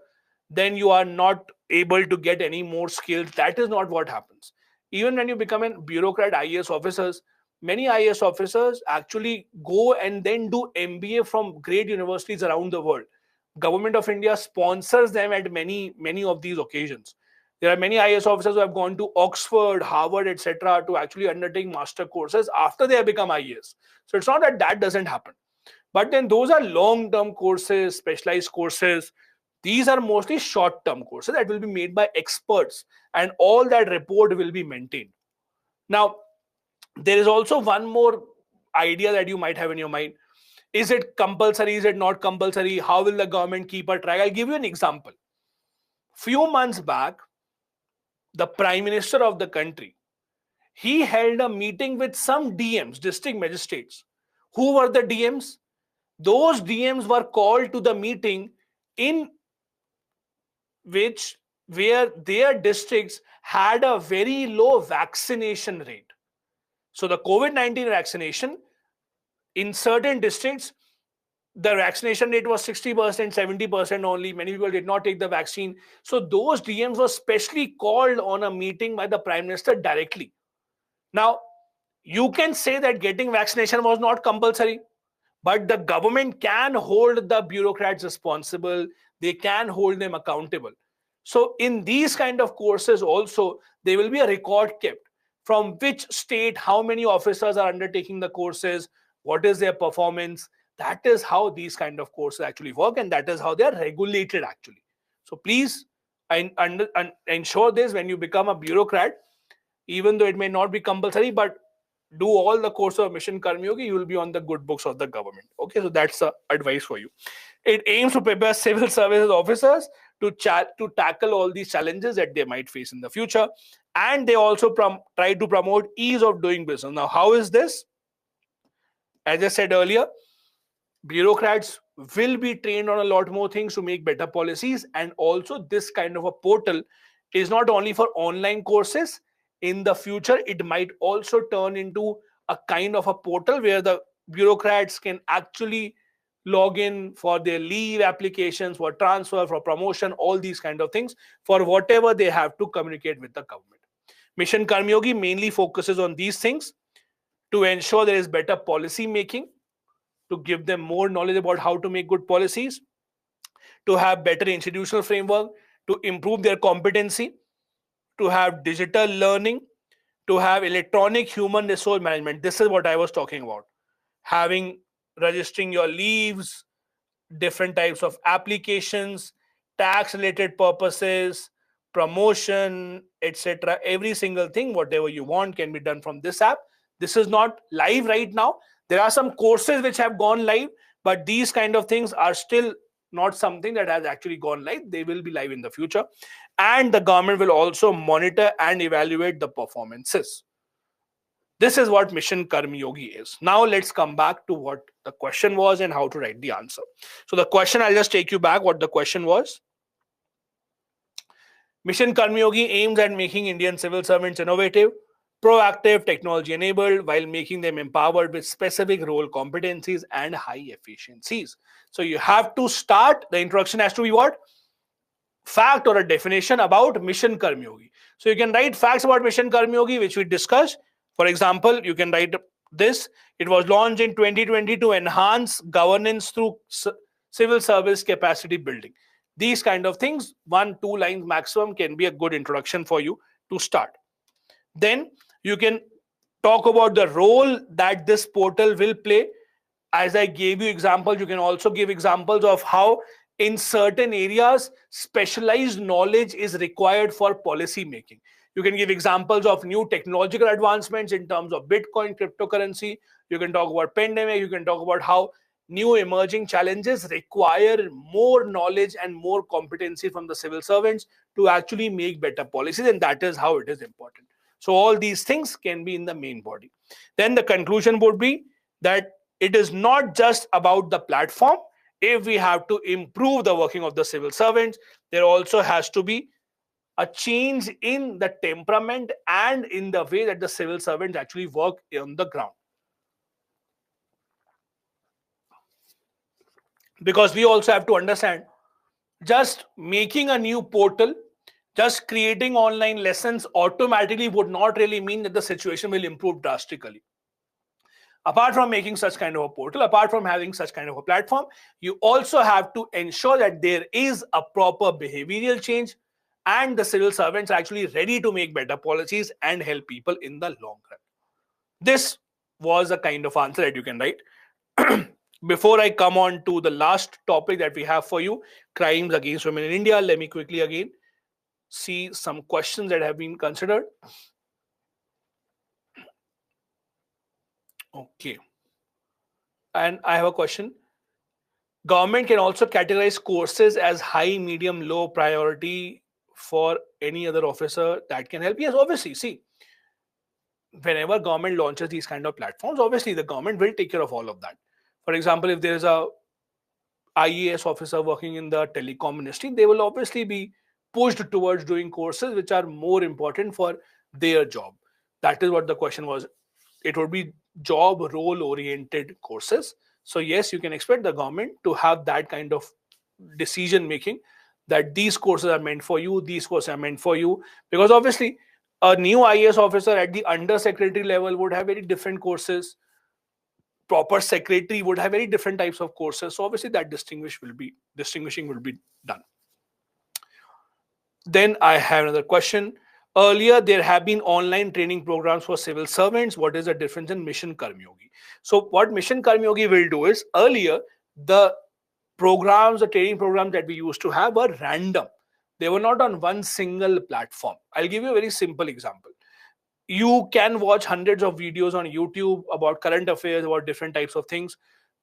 then you are not able to get any more skills. That is not what happens. Even when you become a bureaucrat IAS officers, many IAS officers actually go and then do MBA from great universities around the world. Government of India sponsors them at many of these occasions. There are many IAS officers who have gone to Oxford, Harvard, etc., to actually undertake master courses after they have become IAS. So it's not that that doesn't happen. But then those are long-term courses, specialized courses. These are mostly short-term courses that will be made by experts, and all that report will be maintained. Now, there is also one more idea that you might have in your mind. Is it compulsory? Is it not compulsory? How will the government keep a track? I'll give you an example. Few months back, the Prime Minister of the country, he held a meeting with some DMs, district magistrates. Who were the DMs? Those DMs were called to the meeting in where their districts had a very low vaccination rate. So the COVID-19 vaccination in certain districts, the vaccination rate was 60%, 70% only. Many people did not take the vaccine. So those DMs were specially called on a meeting by the Prime Minister directly. Now, you can say that getting vaccination was not compulsory, but the government can hold the bureaucrats responsible. They can hold them accountable. So in these kind of courses also, there will be a record kept from which state, how many officers are undertaking the courses, what is their performance. That is how these kind of courses actually work, and that is how they are regulated actually. So please ensure this when you become a bureaucrat, even though it may not be compulsory, but do all the course of Mission Karmyogi, you will be on the good books of the government. Okay, so that's the advice for you. It aims to prepare civil services officers to tackle all these challenges that they might face in the future. And they also try to promote ease of doing business. Now, how is this? As I said earlier, bureaucrats will be trained on a lot more things to make better policies. And also this kind of a portal is not only for online courses. In the future, it might also turn into a kind of a portal where the bureaucrats can actually log in for their leave applications, for transfer, for promotion, all these kind of things, for whatever they have to communicate with the government. Mission Karmyogi mainly focuses on these things to ensure there is better policy making, to give them more knowledge about how to make good policies, to have better institutional framework, to improve their competency, to have digital learning, to have electronic human resource management. This is what I was talking about. Registering your leaves, different types of applications, tax related purposes, promotion, etc. Every single thing, whatever you want, can be done from this app. This is not live right now. There are some courses which have gone live, but these kind of things are still not something that has actually gone live. They will be live in the future. And the government will also monitor and evaluate the performances. This is what Mission Karma Yogi is. Now let's come back to what the question was and how to write the answer. So the question, I'll just take you back what the question was. Mission Karma Yogi aims at making Indian civil servants innovative, proactive, technology enabled, while making them empowered with specific role competencies and high efficiencies. So you have to start, the introduction has to be what? Fact or a definition about Mission Karma Yogi. So you can write facts about Mission Karma Yogi, which we discussed. For example, you can write this. It was launched in 2020 to enhance governance through civil service capacity building. These kind of things, 1-2 lines maximum, can be a good introduction for you to start. Then you can talk about the role that this portal will play. As I gave you examples, you can also give examples of how in certain areas specialized knowledge is required for policy making. You can give examples of new technological advancements in terms of Bitcoin, cryptocurrency. You can talk about pandemic. You can talk about how new emerging challenges require more knowledge and more competency from the civil servants to actually make better policies, and that is how it is important. So all these things can be in the main body. Then the conclusion would be that it is not just about the platform. If we have to improve the working of the civil servants, there also has to be a change in the temperament and in the way that the civil servants actually work on the ground. Because we also have to understand, just making a new portal, just creating online lessons automatically would not really mean that the situation will improve drastically. Apart from making such kind of a portal, apart from having such kind of a platform, you also have to ensure that there is a proper behavioral change and the civil servants are actually ready to make better policies and help people in the long run. This was a kind of answer that you can write. Before I come on to the last topic that we have for you, crimes against women in India, let me quickly again see some questions that have been considered. Okay. And I have a question. Government can also categorize courses as high, medium, low priority for any other officer that can help. Yes, obviously. See, whenever government launches these kind of platforms, obviously the government will take care of all of that. For example, if there is a IAS officer working in the telecom ministry, they will obviously be pushed towards doing courses which are more important for their job. That is what the question was. It would be job role oriented courses. So yes, you can expect the government to have that kind of decision making, that these courses are meant for you, these courses are meant for you, because obviously a new IAS officer at the under secretary level would have very different courses. Proper secretary would have very different types of courses. So obviously that distinguishing will be done. Then I have another question. Earlier, there have been online training programs for civil servants. What is the difference in Mission Karma Yogi? So what Mission Karma Yogi will do is, earlier, the programs, the training programs that we used to have were random. They were not on one single platform. I'll give you a very simple example. You can watch hundreds of videos on YouTube about current affairs, about different types of things,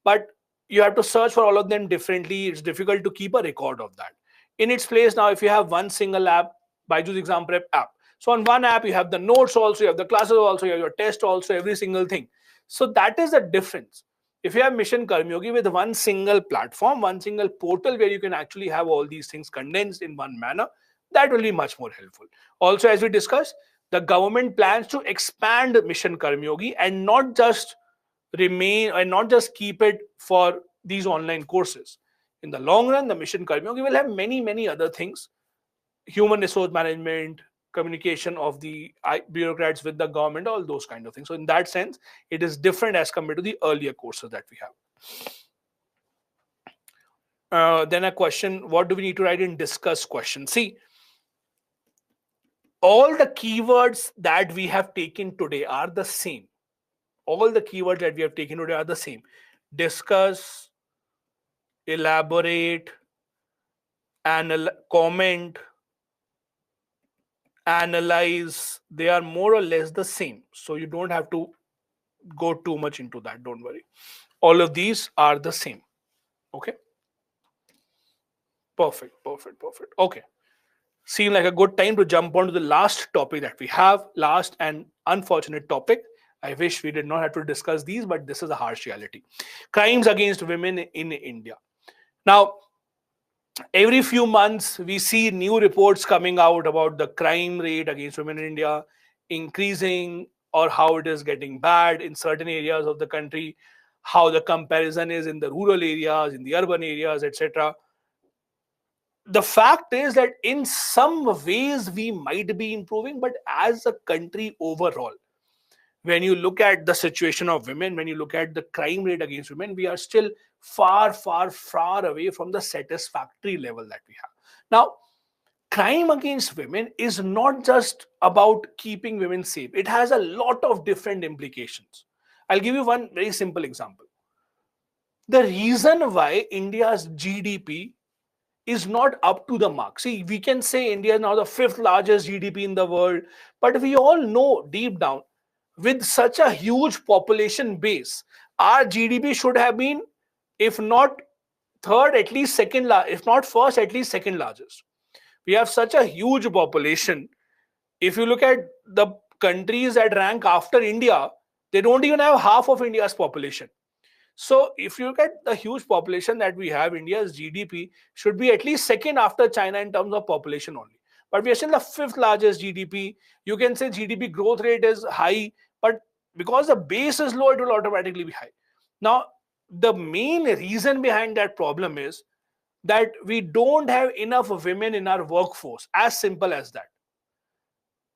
but you have to search for all of them differently. It's difficult to keep a record of that. In its place now, if you have one single app, Byju's Exam Prep app. So on one app, you have the notes also, you have the classes also, you have your test also, every single thing. So that is the difference. If you have Mission Karma Yogi with one single platform, one single portal where you can actually have all these things condensed in one manner, that will be much more helpful. Also, as we discussed, the government plans to expand Mission Karma Yogi and not just remain and not just keep it for these online courses. In the long run, the Mission Karma Yogi will have many, many other things: human resource management, communication of the bureaucrats with the government, all those kind of things. So in that sense, it is different as compared to the earlier courses that we have. Then a question, what do we need to write in discuss question? See, all the keywords that we have taken today are the same. All the keywords that we have taken today are the same. Discuss, elaborate, comment, analyze, they are more or less the same. So you don't have to go too much into that. Don't worry. All of these are the same. Okay. Perfect. Perfect. Perfect. Okay. Seem like a good time to jump on to the last topic that we have. Last and unfortunate topic. I wish we did not have to discuss these, but this is a harsh reality. Crimes against women in India. Now, every few months, we see new reports coming out about the crime rate against women in India increasing, or how it is getting bad in certain areas of the country, how the comparison is in the rural areas, in the urban areas, etc. The fact is that in some ways we might be improving, but as a country overall, when you look at the situation of women, when you look at the crime rate against women, we are still far, far, far away from the satisfactory level that we have. Now, crime against women is not just about keeping women safe, it has a lot of different implications. I'll give you one very simple example. The reason why India's GDP is not up to the mark. See, we can say India is now the fifth largest GDP in the world, but we all know deep down, with such a huge population base, our GDP should have been, if not third, at least second, if not first, at least second largest. We have such a huge population. If you look at the countries that rank after India, they don't even have half of India's population. So if you look at the huge population that we have, India's GDP should be at least second after China in terms of population only. But we are still the fifth largest GDP. You can say GDP growth rate is high, but because the base is low, it will automatically be high. Now, the main reason behind that problem is that we don't have enough women in our workforce. As simple as that.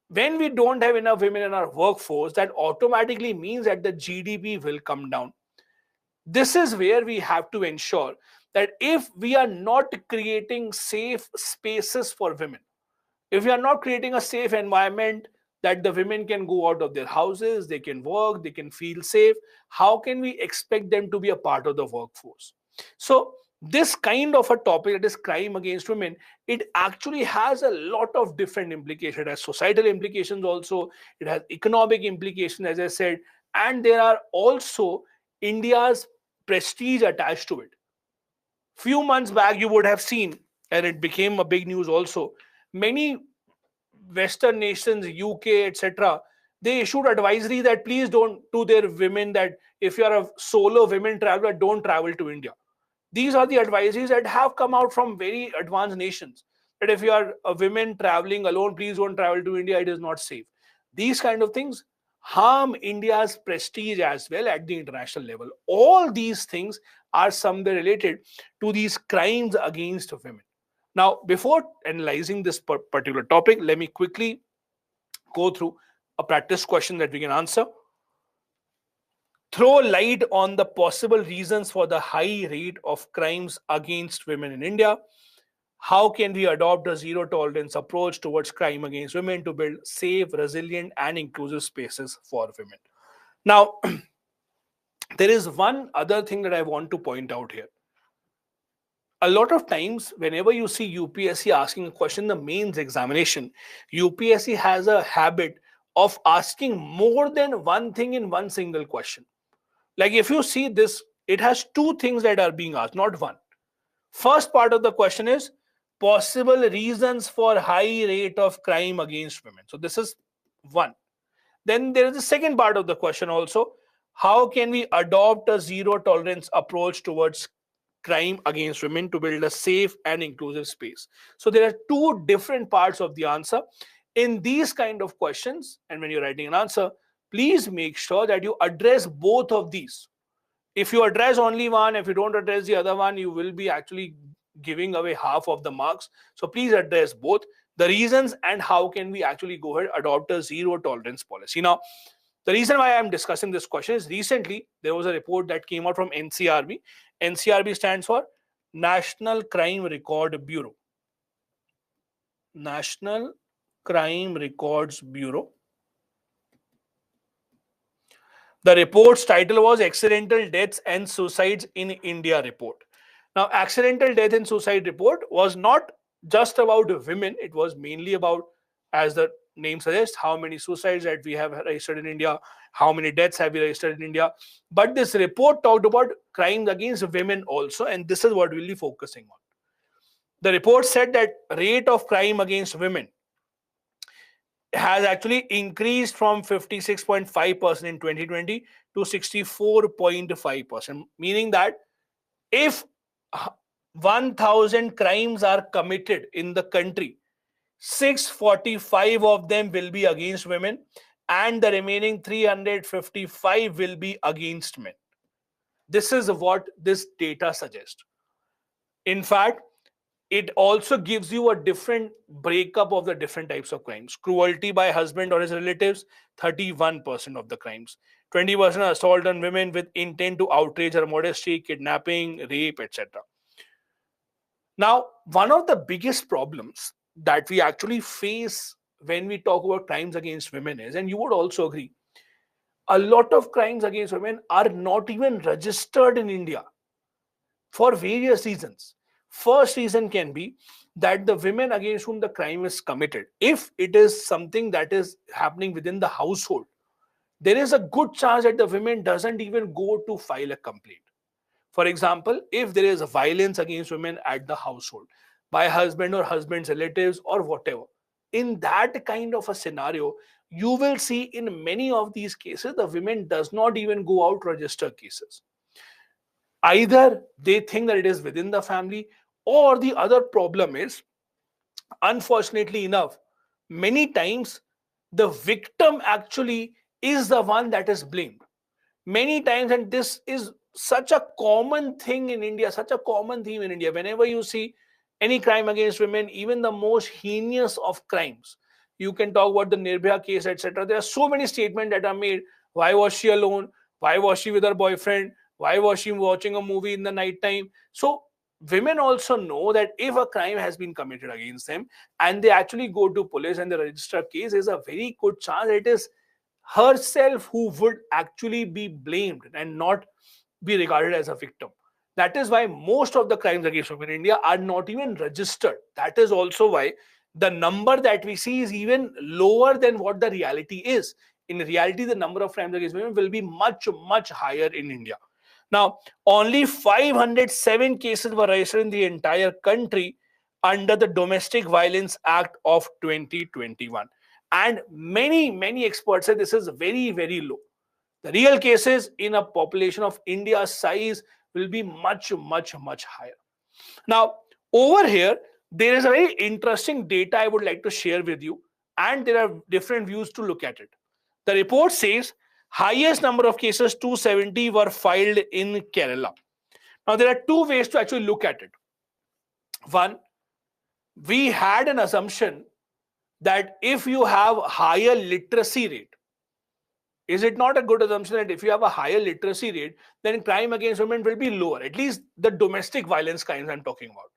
When we don't have enough women in our workforce, that automatically means that the GDP will come down. This is where we have to ensure that if we are not creating safe spaces for women, if we are not creating a safe environment that the women can go out of their houses, they can work, they can feel safe, how can we expect them to be a part of the workforce? So this kind of a topic, that is crime against women, it actually has a lot of different implications. It has societal implications also, it has economic implications, as I said, and there are also India's prestige attached to it. Few months back, you would have seen, and it became a big news also, many Western nations, UK, etc., they issued advisory that please don't, to their women, that if you are a solo women traveler, don't travel to India. These are the advisories that have come out from very advanced nations, that if you are a woman traveling alone, please don't travel to India, it is not safe. These kind of things harm India's prestige as well at the international level. All these things are somewhere related to these crimes against women. Now, before analyzing this particular topic, let me quickly go through a practice question that we can answer. Throw light on the possible reasons for the high rate of crimes against women in India. How can we adopt a zero tolerance approach towards crime against women to build safe, resilient, and inclusive spaces for women? Now, there is one other thing that I want to point out here. A lot of times, whenever you see UPSC asking a question in the mains examination, UPSC has a habit of asking more than one thing in one single question. Like if you see this, it has two things that are being asked, not one. First part of the question is possible reasons for high rate of crime against women. So this is one. Then there is the second part of the question also. How can we adopt a zero tolerance approach towards crime against women to build a safe and inclusive space? So there are two different parts of the answer. In these kind of questions, and when you're writing an answer, please make sure that you address both of these. If you address only one, if you don't address the other one, you will be actually giving away half of the marks. So please address both the reasons and how can we actually go ahead adopt a zero tolerance policy. Now, the reason why I'm discussing this question is recently there was a report that came out from NCRB. NCRB stands for National Crime Record Bureau. National Crime Records Bureau. The report's title was Accidental Deaths and Suicides in India report. Now, accidental death and suicide report was not just about women. It was mainly about, as the name suggests, how many suicides that we have registered in India, how many deaths have we registered in India. But this report talked about crimes against women also, and this is what we'll be focusing on. The report said that rate of crime against women has actually increased from 56.5% in 2020 to 64.5%, meaning that if 1,000 crimes are committed in the country, 645 of them will be against women, and the remaining 355 will be against men. This is what this data suggests. In fact, it also gives you a different breakup of the different types of crimes. Cruelty by husband or his relatives, 31% of the crimes. 20% assault on women with intent to outrage her modesty, kidnapping, rape, etc. Now, one of the biggest problems that we actually face when we talk about crimes against women is, and you would also agree, a lot of crimes against women are not even registered in India for various reasons. First reason can be that the women against whom the crime is committed, if it is something that is happening within the household, there is a good chance that the women doesn't even go to file a complaint. For example, if there is a violence against women at the household by husband or husband's relatives or whatever, in that kind of a scenario, you will see in many of these cases, the women does not even go out to register cases. Either they think that it is within the family, or the other problem is, unfortunately enough, many times the victim actually is the one that is blamed. Many times, and this is such a common thing in India, such a common theme in India, whenever you see any crime against women, even the most heinous of crimes, you can talk about the Nirbhaya case, etc. There are so many statements that are made. Why was she alone? Why was she with her boyfriend? Why was she watching a movie in the night time? So women also know that if a crime has been committed against them and they actually go to police and they register a case, there's a very good chance it is herself who would actually be blamed and not be regarded as a victim. That is why most of the crimes against women in India are not even registered. That is also why the number that we see is even lower than what the reality is. In reality, the number of crimes against women will be much, much higher in India. Now, only 507 cases were registered in the entire country under the Domestic Violence Act of 2021. And many experts say this is very, very low. The real cases in a population of India's size will be much, much, much higher. Now, over here, there is a very interesting data I would like to share with you, and there are different views to look at it. The report says highest number of cases, 270, were filed in Kerala. Now, there are two ways to actually look at it. One, we had an assumption that if you have higher literacy rate, is it not a good assumption that if you have a higher literacy rate, then crime against women will be lower? At least the domestic violence crimes I'm talking about.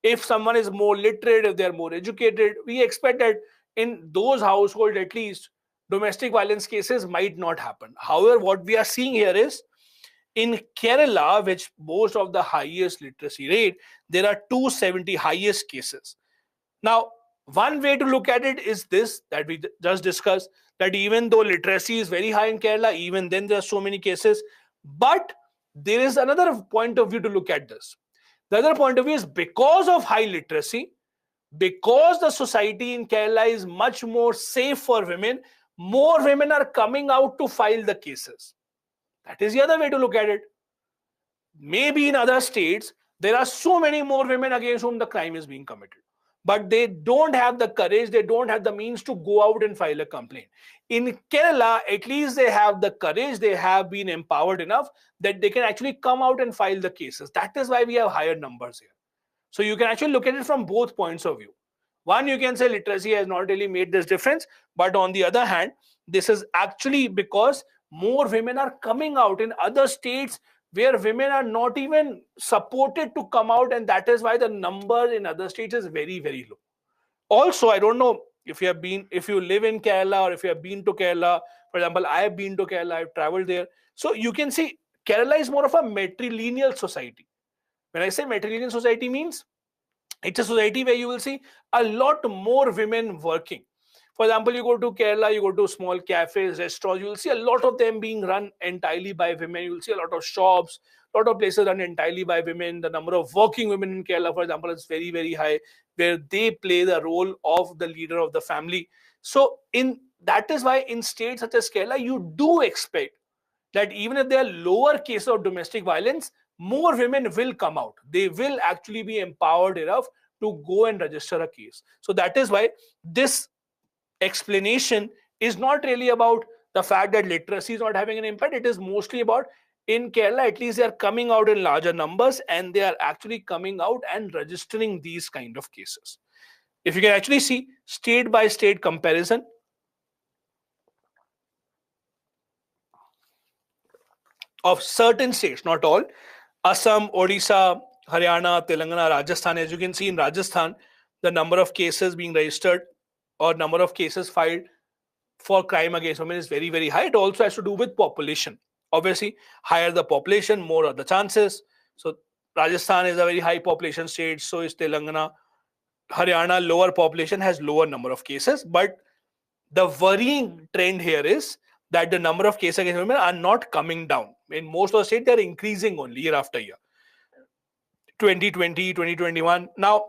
If someone is more literate, if they're more educated, we expect that in those households, at least, domestic violence cases might not happen. However, what we are seeing here is, in Kerala, which boasts of the highest literacy rate, there are 270 highest cases. Now, one way to look at it is this, that we just discussed, that even though literacy is very high in Kerala, even then there are so many cases. But there is another point of view to look at this. The other point of view is, because of high literacy, because the society in Kerala is much more safe for women, more women are coming out to file the cases. That is the other way to look at it. Maybe in other states, there are so many more women against whom the crime is being committed, but they don't have the courage, they don't have the means to go out and file a complaint. In Kerala, at least they have the courage, they have been empowered enough that they can actually come out and file the cases. That is why we have higher numbers here. So you can actually look at it from both points of view. One, you can say literacy has not really made this difference, but on the other hand, this is actually because more women are coming out in other states where women are not even supported to come out, and that is why the number in other states is very, very low. Also, I don't know if you live in Kerala or if you have been to Kerala. For example, I have been to Kerala, I've traveled there. So you can see Kerala is more of a matrilineal society. When I say matrilineal society, means it's a society where you will see a lot more women working. For example, you go to Kerala, you go to small cafes, restaurants, you'll see a lot of them being run entirely by women. You'll see a lot of shops, a lot of places run entirely by women. The number of working women in Kerala, for example, is very, very high, where they play the role of the leader of the family. So that is why in states such as Kerala, you do expect that even if there are lower cases of domestic violence, more women will come out. They will actually be empowered enough to go and register a case. So that is why this explanation is not really about the fact that literacy is not having an impact. It is mostly about, in Kerala, at least they are coming out in larger numbers and they are actually coming out and registering these kind of cases. If you can actually see state by state comparison, of certain states, not all, Assam, Odisha, Haryana, Telangana, Rajasthan. As you can see in Rajasthan, the number of cases being registered or number of cases filed for crime against women is very, very high. It also has to do with population. Obviously, higher the population, more are the chances. So Rajasthan is a very high population state, so is Telangana. Haryana, lower population, has lower number of cases. But the worrying trend here is that the number of cases against women are not coming down. In most of the states, they're increasing only year after year. 2020, 2021. Now,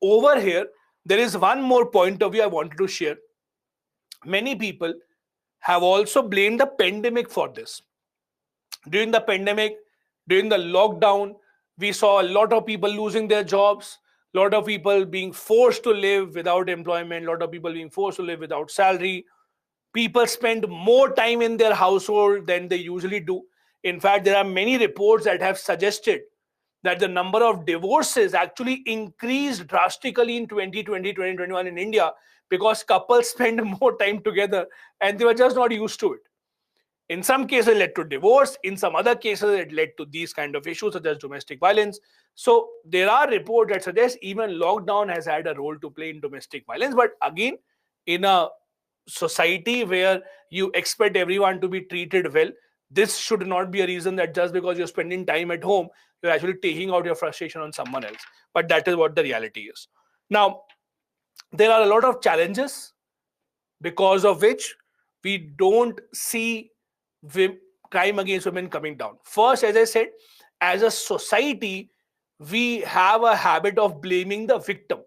over here, there is one more point of view I wanted to share. Many people have also blamed the pandemic for this. During the pandemic, during the lockdown, we saw a lot of people losing their jobs, a lot of people being forced to live without employment, a lot of people being forced to live without salary. People spend more time in their household than they usually do. In fact, there are many reports that have suggested that the number of divorces actually increased drastically in 2020, 2021 in India because couples spend more time together and they were just not used to it. In some cases, it led to divorce. In some other cases, it led to these kind of issues such as domestic violence. So there are reports that suggest even lockdown has had a role to play in domestic violence. But again, in a society where you expect everyone to be treated well, this should not be a reason that just because you're spending time at home, you're actually taking out your frustration on someone else. But that is what the reality is. Now, there are a lot of challenges because of which we don't see crime against women coming down. First, as I said, as a society, we have a habit of blaming the victim.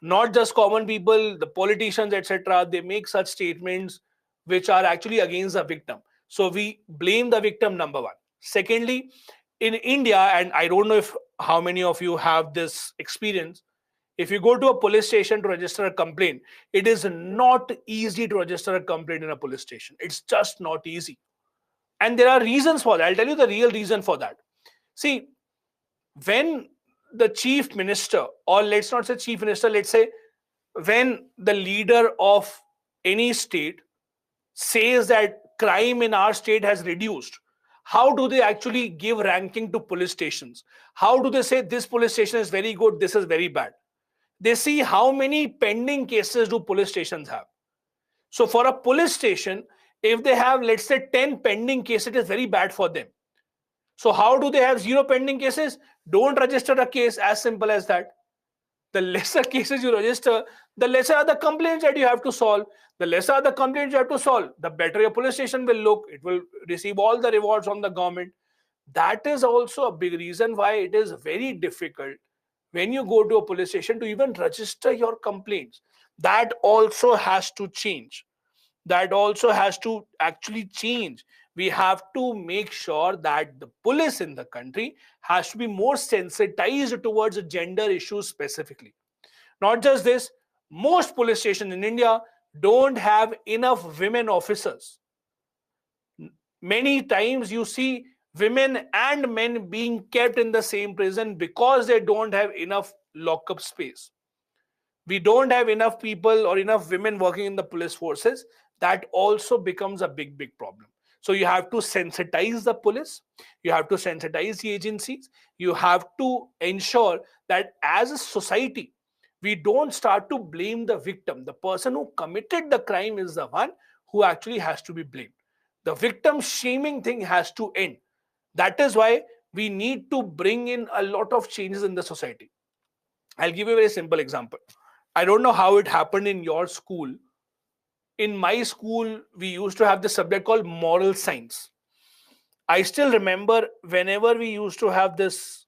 Not just common people, the politicians, etc. They make such statements which are actually against the victim. So we blame the victim, number one. Secondly, in India, and I don't know if how many of you have this experience, if you go to a police station to register a complaint, it is not easy to register a complaint in a police station. It's just not easy. And there are reasons for that. I'll tell you the real reason for that. See, when the chief minister, or let's not say chief minister, let's say when the leader of any state says that crime in our state has reduced, how do they actually give ranking to police stations? How do they say this police station is very good, this is very bad? They see how many pending cases do police stations have. So for a police station, if they have, let's say, 10 pending cases, it is very bad for them. So how do they have 0 pending cases? Don't register a case, as simple as that. The lesser cases you register, the lesser are the complaints that you have to solve. The lesser are the complaints you have to solve, the better your police station will look. It will receive all the rewards from the government. That is also a big reason why it is very difficult when you go to a police station to even register your complaints. That also has to change. That also has to actually change. We have to make sure that the police in the country has to be more sensitized towards gender issues specifically. Not just this, most police stations in India don't have enough women officers. Many times you see women and men being kept in the same prison because they don't have enough lockup space. We don't have enough people or enough women working in the police forces. That also becomes a big, big problem. So you have to sensitize the police. You have to sensitize the agencies. You have to ensure that as a society, we don't start to blame the victim. The person who committed the crime is the one who actually has to be blamed. The victim shaming thing has to end. That is why we need to bring in a lot of changes in the society. I'll give you a very simple example. I don't know how it happened in your school. In my school, we used to have this subject called moral science. I still remember whenever we used to have this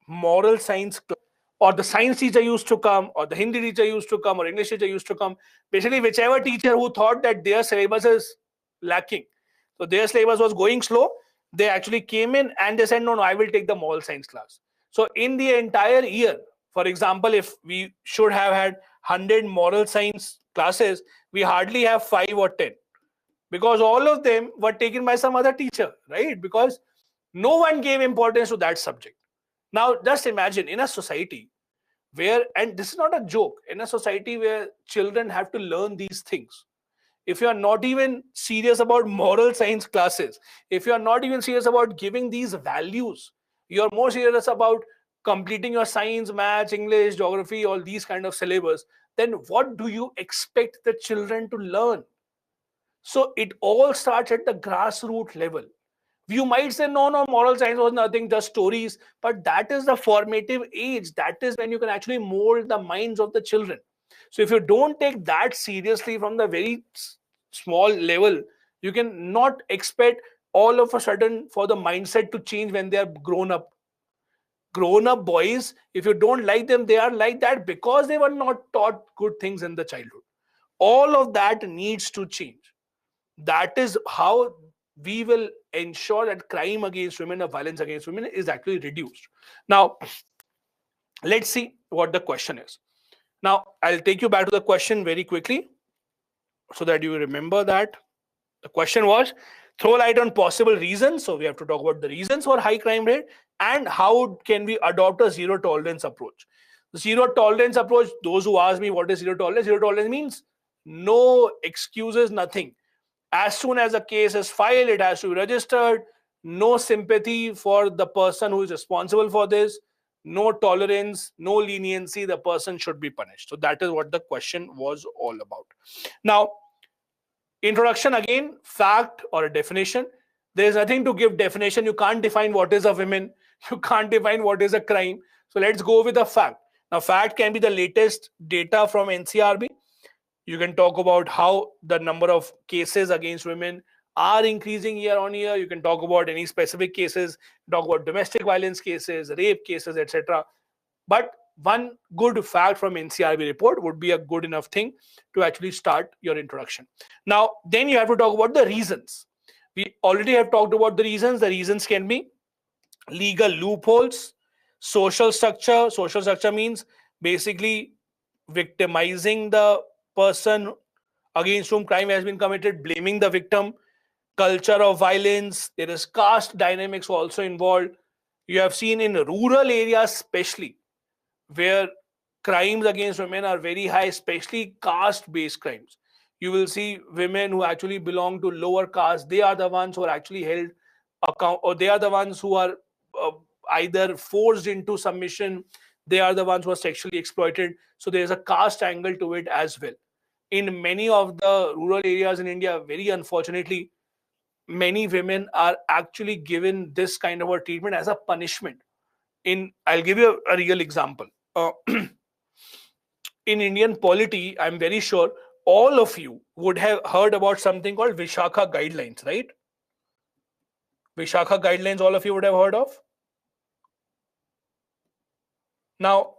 moral science class, or the science teacher used to come, or the Hindi teacher used to come, or English teacher used to come, basically whichever teacher who thought that their syllabus is lacking, so their syllabus was going slow, they actually came in and they said, no, I will take the moral science class. So in the entire year, for example, if we should have had 100 moral science classes, we hardly have 5 or 10, because all of them were taken by some other teacher, right? Because no one gave importance to that subject. Now, just imagine in a society where, and this is not a joke, in a society where children have to learn these things, if you are not even serious about moral science classes, if you are not even serious about giving these values, you are more serious about completing your science, maths, English, geography, all these kind of syllabus, then what do you expect the children to learn? So it all starts at the grassroots level. You might say, no, moral science was nothing, just stories. But that is the formative age. That is when you can actually mold the minds of the children. So if you don't take that seriously from the very small level, you can not expect all of a sudden for the mindset to change when they are grown up. Grown up boys, if you don't like them, they are like that because they were not taught good things in the childhood. All of that needs to change. That is how we will ensure that crime against women or violence against women is actually reduced. Now, let's see what the question is. Now, I'll take you back to the question very quickly so that you remember that. The question was, throw light on possible reasons. So we have to talk about the reasons for high crime rate and how can we adopt a zero tolerance approach. The zero tolerance approach, those who ask me what is zero tolerance means no excuses, nothing. As soon as a case is filed, it has to be registered. No sympathy for the person who is responsible for this. No tolerance, no leniency. The person should be punished. So that is what the question was all about. Now, introduction again, fact or a definition. There is nothing to give definition. You can't define what is a woman. You can't define what is a crime. So let's go with a fact. Now, fact can be the latest data from NCRB. You can talk about how the number of cases against women are increasing year on year. You can talk about any specific cases, talk about domestic violence cases, rape cases, etc. But one good fact from NCRB report would be a good enough thing to actually start your introduction. Now, then you have to talk about the reasons. We already have talked about the reasons. The reasons can be legal loopholes, social structure. Social structure means basically victimizing the person against whom crime has been committed, blaming the victim, culture of violence. There is caste dynamics also involved. You have seen in rural areas especially where crimes against women are very high, especially caste-based crimes. You will see women who actually belong to lower caste. They are the ones who are actually held account, or they are the ones who are uh, either forced into submission. They are the ones who are sexually exploited. So there is a caste angle to it as well. In many of the rural areas in India, very unfortunately, many women are actually given this kind of a treatment as a punishment. I'll give you a real example. In Indian polity, I'm very sure all of you would have heard about something called Vishakha guidelines, right? Vishakha guidelines, all of you would have heard of. Now,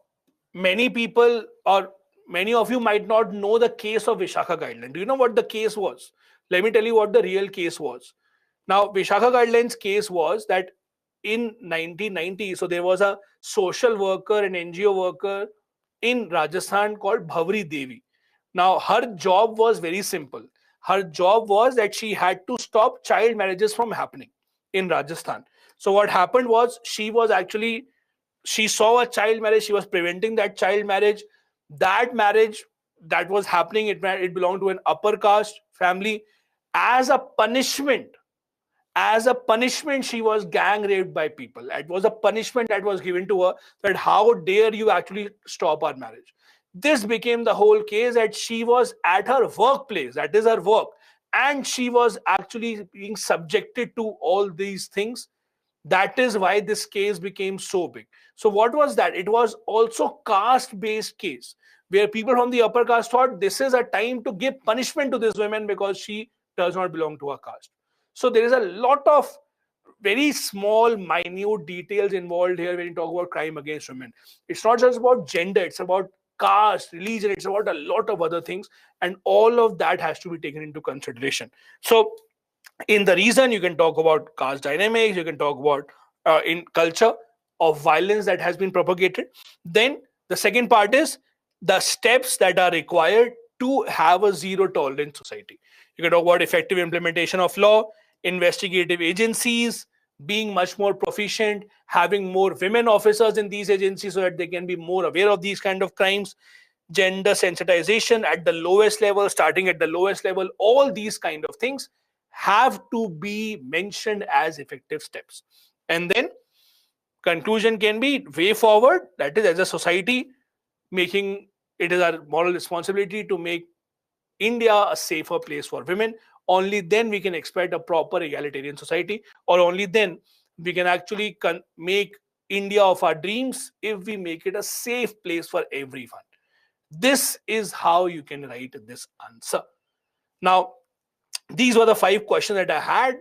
many people or many of you might not know the case of Vishakha guideline. Do you know what the case was? Let me tell you what the real case was. Now, Vishakha guidelines case was that in 1990, so there was a social worker, an NGO worker in Rajasthan called Bhavri Devi. Now, her job was very simple. Her job was that she had to stop child marriages from happening in Rajasthan. So what happened was she saw a child marriage, she was preventing that child marriage. That marriage that was happening, it belonged to an upper caste family. As a punishment, she was gang raped by people. It was a punishment that was given to her, that how dare you actually stop our marriage. This became the whole case, that she was at her workplace, that is her work, and she was actually being subjected to all these things. That is why this case became so big. So what was that? It was also caste based case. where people from the upper caste thought this is a time to give punishment to this woman because she does not belong to our caste. So there is a lot of very small, minute details involved here when you talk about crime against women. It's not just about gender, it's about caste, religion, it's about a lot of other things, and all of that has to be taken into consideration. So in the reason, you can talk about caste dynamics, you can talk about in culture of violence that has been propagated. Then the second part is the steps that are required to have a zero tolerance society. You can talk about effective implementation of law, investigative agencies being much more proficient, having more women officers in these agencies so that they can be more aware of these kind of crimes, gender sensitization at the lowest level, starting at the lowest level. All these kind of things have to be mentioned as effective steps. And then conclusion can be way forward, that is, as a society, making it is our moral responsibility to make India a safer place for women. Only then we can expect a proper egalitarian society, or only then we can actually make India of our dreams, if we make it a safe place for everyone. This is how you can write this answer. Now, these were the 5 questions that I had.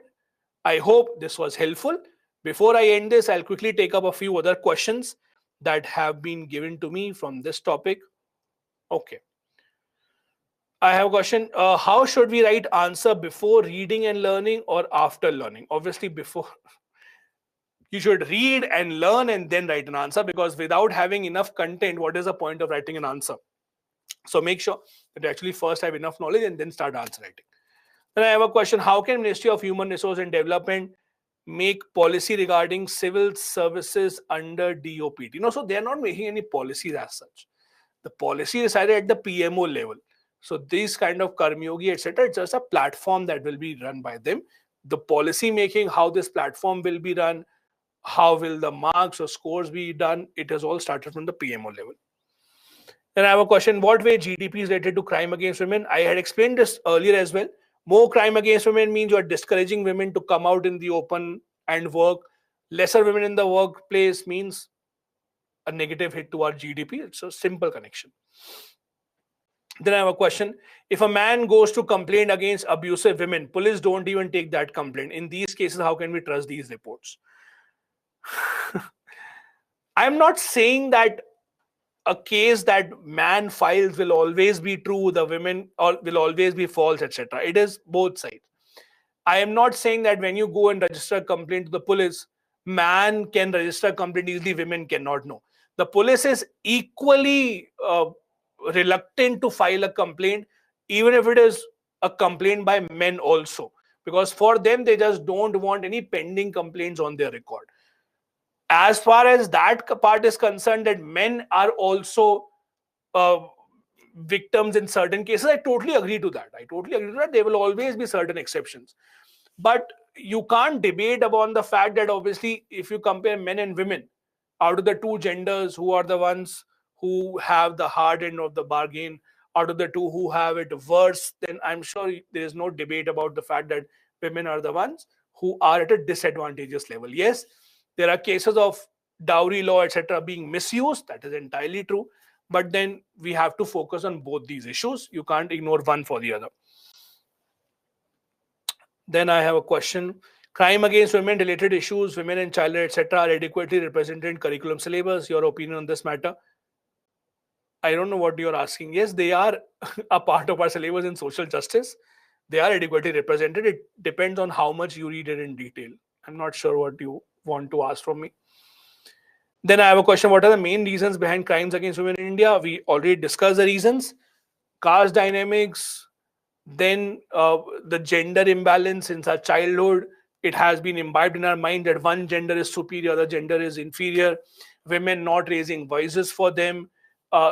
I hope this was helpful. Before I end this, I'll quickly take up a few other questions that have been given to me from this topic. Okay. I have a question. How should we write answer, before reading and learning or after learning? Obviously, before. You should read and learn and then write an answer, because without having enough content, what is the point of writing an answer? So make sure that you actually first have enough knowledge and then start answer writing. Then I have a question. How can Ministry of Human Resource and Development make policy regarding civil services under DOPT? So they are not making any policies as such. The policy is decided at the PMO level. So these kind of Karmyogi, etc., it's just a platform that will be run by them. The policy making, how this platform will be run, how will the marks or scores be done, it has all started from the PMO level. Then I have a question. What way GDP is related to crime against women? I had explained this earlier as well. More crime against women means you are discouraging women to come out in the open and work. Lesser women in the workplace means a negative hit to our GDP. It's a simple connection. Then I have a question. If a man goes to complain against abusive women, police don't even take that complaint. In these cases, how can we trust these reports? I'm not saying that a case that man files will always be true, the women will always be false, etc. It is both sides. I am not saying that when you go and register a complaint to the police, man can register a complaint easily, women cannot. No. The police is equally reluctant to file a complaint, even if it is a complaint by men also, because for them, they just don't want any pending complaints on their record. As far as that part is concerned, that men are also victims in certain cases, I totally agree to that. There will always be certain exceptions. But you can't debate upon the fact that obviously, if you compare men and women, out of the two genders, who are the ones who have the hard end of the bargain, out of the two who have it worse, then I'm sure there is no debate about the fact that women are the ones who are at a disadvantageous level. Yes, there are cases of dowry law, etc., being misused. That is entirely true. But then we have to focus on both these issues. You can't ignore one for the other. Then I have a question. Crime against women related issues, women and child, etc., are adequately represented in curriculum syllabus. Your opinion on this matter? I don't know what you're asking. Yes, they are a part of our syllabus in social justice. They are adequately represented. It depends on how much you read it in detail. I'm not sure what you want to ask from me. Then I have a question. What are the main reasons behind crimes against women in India? We already discussed the reasons. Caste dynamics, then the gender imbalance since our childhood. It has been imbibed in our mind that one gender is superior, other gender is inferior. Women not raising voices for them.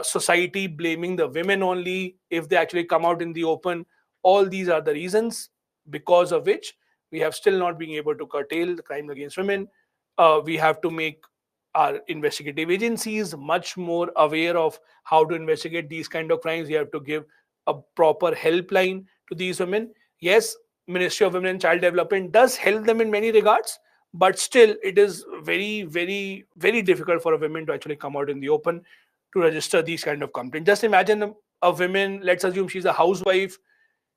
Society blaming the women only if they actually come out in the open. All these are the reasons because of which we have still not been able to curtail the crime against women. We have to make our investigative agencies much more aware of how to investigate these kind of crimes. We have to give a proper helpline to these women. Yes, Ministry of Women and Child Development does help them in many regards, but still it is very, very, very difficult for a woman to actually come out in the open to register these kind of complaints. Just imagine a woman, let's assume she's a housewife,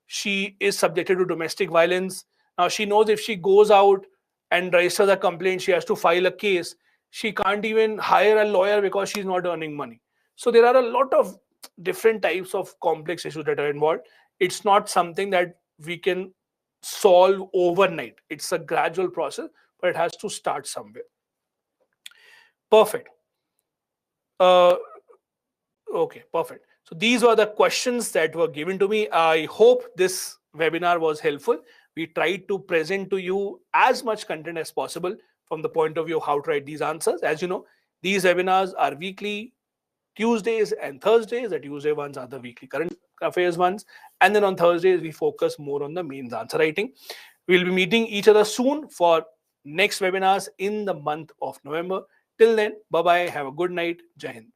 she is subjected to domestic violence. Now she knows if she goes out and registers a complaint, she has to file a case. She can't even hire a lawyer because she's not earning money. So there are a lot of different types of complex issues that are involved. It's not something that we can solve overnight. It's a gradual process, but it has to start somewhere. Perfect. Okay, perfect. So these were the questions that were given to me. I hope this webinar was helpful. We tried to present to you as much content as possible from the point of view of how to write these answers. As you know, these webinars are weekly, Tuesdays and Thursdays. The Tuesday ones are the weekly current affairs ones. And then on Thursdays, we focus more on the mains answer writing. We'll be meeting each other soon for next webinars in the month of November. Till then, bye-bye. Have a good night. Jai Hind.